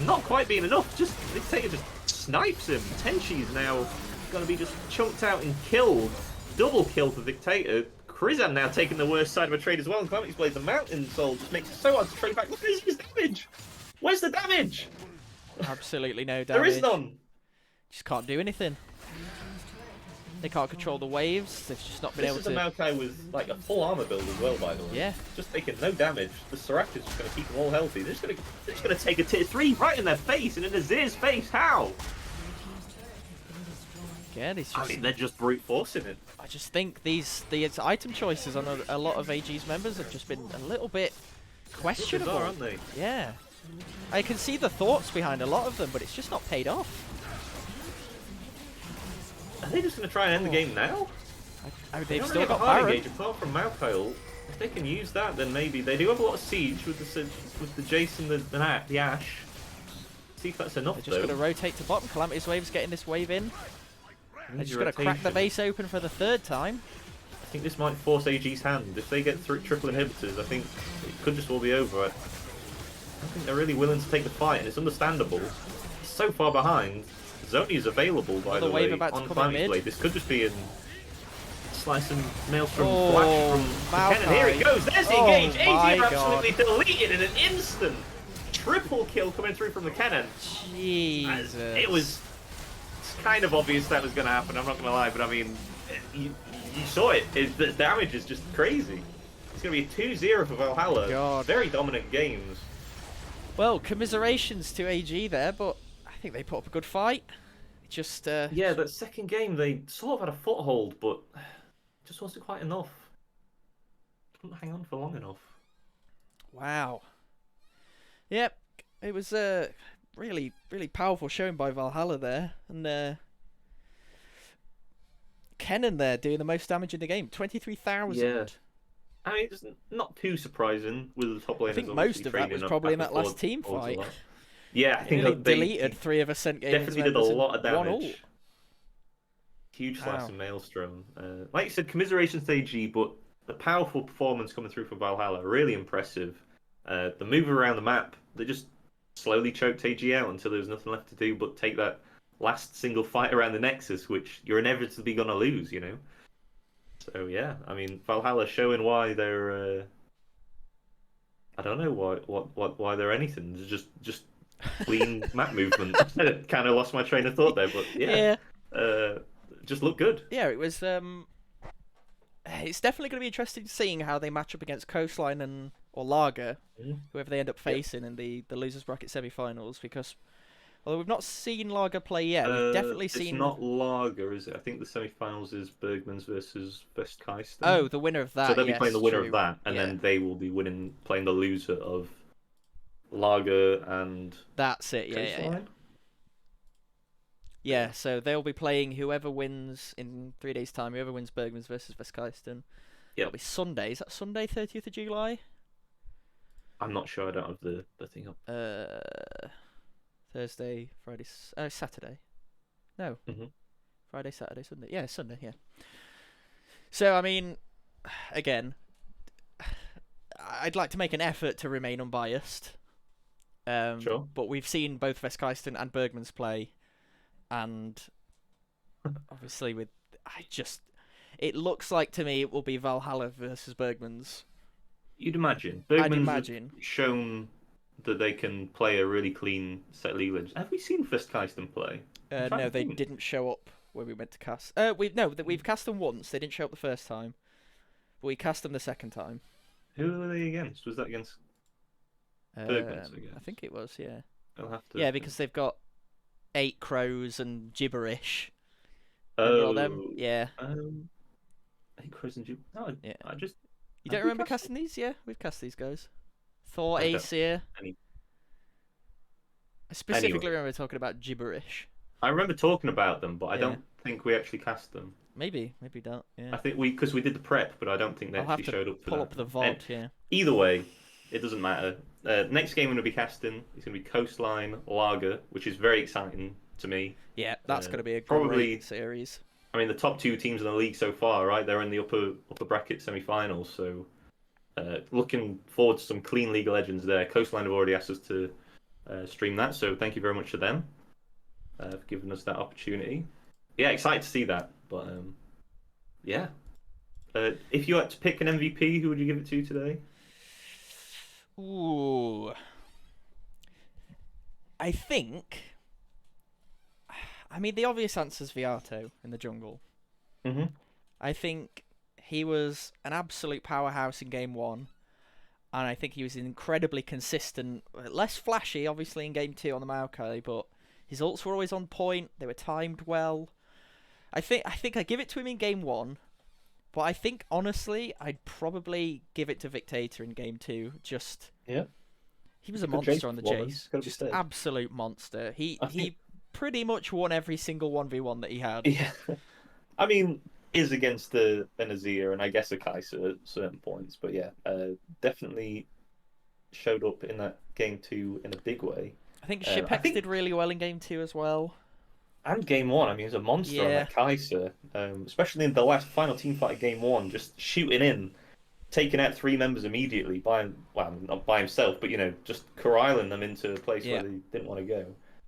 not quite being enough. Just Dictator just snipes him. Tenchi's now going to be just chunked out and killed. Double kill for Dictator. Krizan now taking the worst side of a trade as well. And Calamity's Blade, the Mountain Soul, just makes it so hard to trade back. Look at his damage. Where's the damage? Absolutely no damage. There is none. Just can't do anything. They can't control the waves. They've just not been able to. This is the Maokai with like a full armor build as well, by the way. Yeah. Just taking no damage. The Sriracha's just going to keep them all healthy. They're just going to take a tier 3 right in their face and in Azir's face. How? Again, it's just... I mean, they're just brute forcing it. I just think these item choices on a lot of AG's members have just been a little bit questionable, Bizarre, aren't they? Yeah. I can see the thoughts behind a lot of them, but it's just not paid off. Are they just going to try and end the game now? I mean, they've still really got have a hard Baron. engage, apart from Maokai. If they can use that, then maybe they do have a lot of siege with the Jason, the Ash. See if that's enough. They're just going to rotate to bottom. Calamity's Wave's getting this wave in. They're just going to crack the base open for the 3rd time. I think this might force AG's hand. If they get through triple inhibitors, I think it could just all be over. I think they're really willing to take the fight, and it's understandable. It's so far behind. Zoni is available, by the way, on Calamit's Blade. This could just be a slice and maelstrom flash from Cannon. Here it goes. There's the engage. AG are absolutely deleted in an instant. Triple kill coming through from the Cannon. Jesus. It was kind of obvious that was going to happen, I'm not going to lie, but I mean, you saw it. The damage is just crazy. It's going to be a 2-0 for Valhalla. God. Very dominant games. Well, commiserations to AG there, but I think they put up a good fight. Just yeah, that second game they sort of had a foothold, but just wasn't quite enough. Couldn't hang on for long enough. Wow. Yep, it was a really, really powerful showing by Valhalla there, and Kennen there doing the most damage in the game, 23,000. Yeah. I mean, it's not too surprising with the top laners. I think most of that was probably in that last team fight. Yeah, I think they deleted 3 of Ascent gamers. Definitely did a lot of damage. 1 ult. Huge slice of Maelstrom. Like you said, commiserations to AG, but the powerful performance coming through from Valhalla, really impressive. The move around the map, they just slowly choked AG out until there was nothing left to do but take that last single fight around the Nexus, which you're inevitably going to lose, you know? So yeah, I mean, Valhalla showing why they're... I don't know why they're anything. It's just clean map movement. Kind of lost my train of thought there, but yeah. Just look good. Yeah, it was... It's definitely going to be interesting seeing how they match up against Coastline or Lager, whoever they end up facing in the losers bracket semi-finals, because although we've not seen Lager play yet, we've definitely seen... It's not Lager, is it? I think the semi-finals is Bergmans versus Vestkaisten. Oh, the winner of that. So they'll be playing the winner of that, and then they will be playing the loser of Lager and... That's it, yeah. Yeah, so they'll be playing whoever wins in 3 days' time, whoever wins Bergmans versus Vestkaisten. Yeah. It'll be Sunday. Is that Sunday, 30th of July? I'm not sure. I don't have the thing up. Thursday, Friday, Saturday. No. Friday, Saturday, Sunday. Yeah, Sunday, yeah. So, I mean, again, I'd like to make an effort to remain unbiased. Sure. But we've seen both Vestkaisten and Bergmans play. And obviously it looks like to me it will be Valhalla versus Bergmans. You'd imagine. I'd imagine. Have shown that they can play a really clean set of league legends. Have we seen Vestkaisten play? No, they didn't show up when we went to cast. We've cast them once. They didn't show up the first time, but we cast them the second time. Who were they against? Was that against Bergmans? I think it was. Yeah. I'll have to. Yeah, because they've got 8 crows and gibberish. Oh, all them? Yeah. 8 crows and gibberish. No, yeah. You don't remember casting these? Yeah, we've cast these guys. Thor, Aesir. I specifically remember talking about gibberish. I remember talking about them, but I don't think we actually cast them. Maybe don't. Yeah. I think because we did the prep, but I don't think they actually showed up for that. Pull up the vault. Yeah. Either way, it doesn't matter. Next game I'm going to be casting is going to be Coastline Lager, which is very exciting to me. Yeah, that's going to be a great series. I mean, the top 2 teams in the league so far, right? They're in the upper bracket semi-finals, so looking forward to some clean League of Legends there. Coastline have already asked us to stream that. So thank you very much to them for giving us that opportunity. Yeah, excited to see that. But yeah, if you had to pick an MVP, who would you give it to today? Ooh, I think. I mean, the obvious answer is Viato in the jungle. I think he was an absolute powerhouse in game 1. And I think he was incredibly consistent. Less flashy, obviously, in game 2 on the Maokai, but his ults were always on point. They were timed well. I think I give it to him in game 1. But I think, honestly, I'd probably give it to Victator in game 2. Just... Yeah. He was a monster on the chase. Just absolute monster. He pretty much won every single 1v1 that he had. Yeah. I mean, is against the Benazir and I guess a Kaiser at certain points, but yeah, definitely showed up in that game 2 in a big way. I think Shipex did really well in game 2 as well. And game 1, I mean, he was a monster on that Kaiser, especially in the last final team fight of game 1, just shooting in, taking out 3 members immediately not by himself, but just corralling them into a place where they didn't want to go.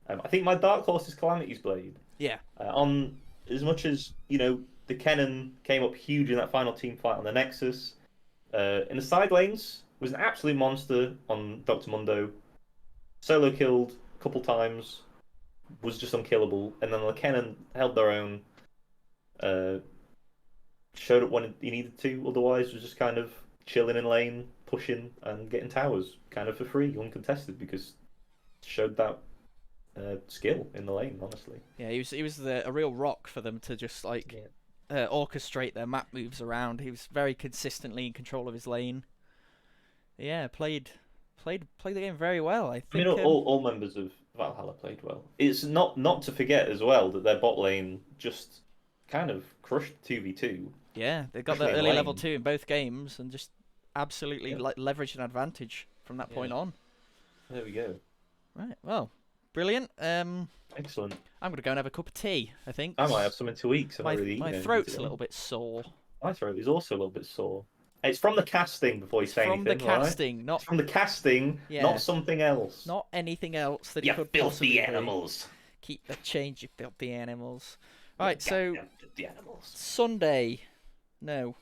I think my dark horse is Calamity's Blade. Yeah. On as much as the Kennen came up huge in that final team fight on the Nexus. In the side lanes, was an absolute monster on Dr. Mundo. Solo killed a couple times, was just unkillable. And then the Kennen held their own, showed up when he needed to, otherwise was just kind of chilling in lane, pushing and getting towers kind of for free, uncontested, because showed that skill in the lane, honestly. Yeah, he was a real rock for them to just orchestrate their map moves around. He was very consistently in control of his lane. Yeah, played the game very well. I think. All members of Valhalla played well. It's not to forget as well that their bot lane just kind of crushed 2v2. Yeah, they got that early level 2 in both games and just absolutely leveraged an advantage from that point on. There we go. Right, well, brilliant. Excellent. I'm going to go and have a cup of tea, I think. I might have something to eat. My throat's a little bit sore. My throat is also a little bit sore. It's from the casting before you say anything, From the casting, not... It's from the casting, not something else. Not anything else that you could filthy possibly animals. Be. Keep the change, you filthy animals. Right, so... The animals. Sunday. No.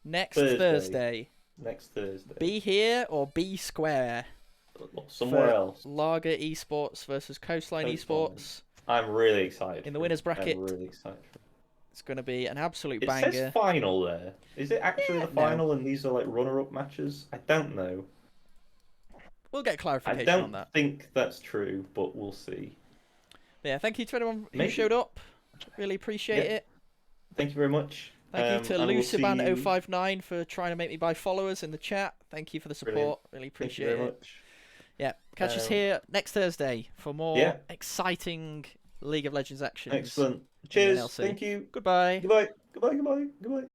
Next Thursday. Next Thursday. Be here or be square? Somewhere else. Lager Esports versus Coastline Esports. I'm really excited. In the winners bracket. I'm really excited. It's going to be an absolute banger. It says final there. Is it actually the final and these are like runner-up matches? I don't know. We'll get clarification on that. I don't think that's true, but we'll see. But yeah, thank you to everyone who showed up. Really appreciate it. Thank you very much. Thank you to Luciban059 for trying to make me buy followers in the chat. Thank you for the support. Brilliant. Really appreciate Thank you very it. much. Yeah, catch us here next Thursday for more exciting League of Legends action. Excellent. Cheers. Thank you. Goodbye. Goodbye. Goodbye. Goodbye. Goodbye.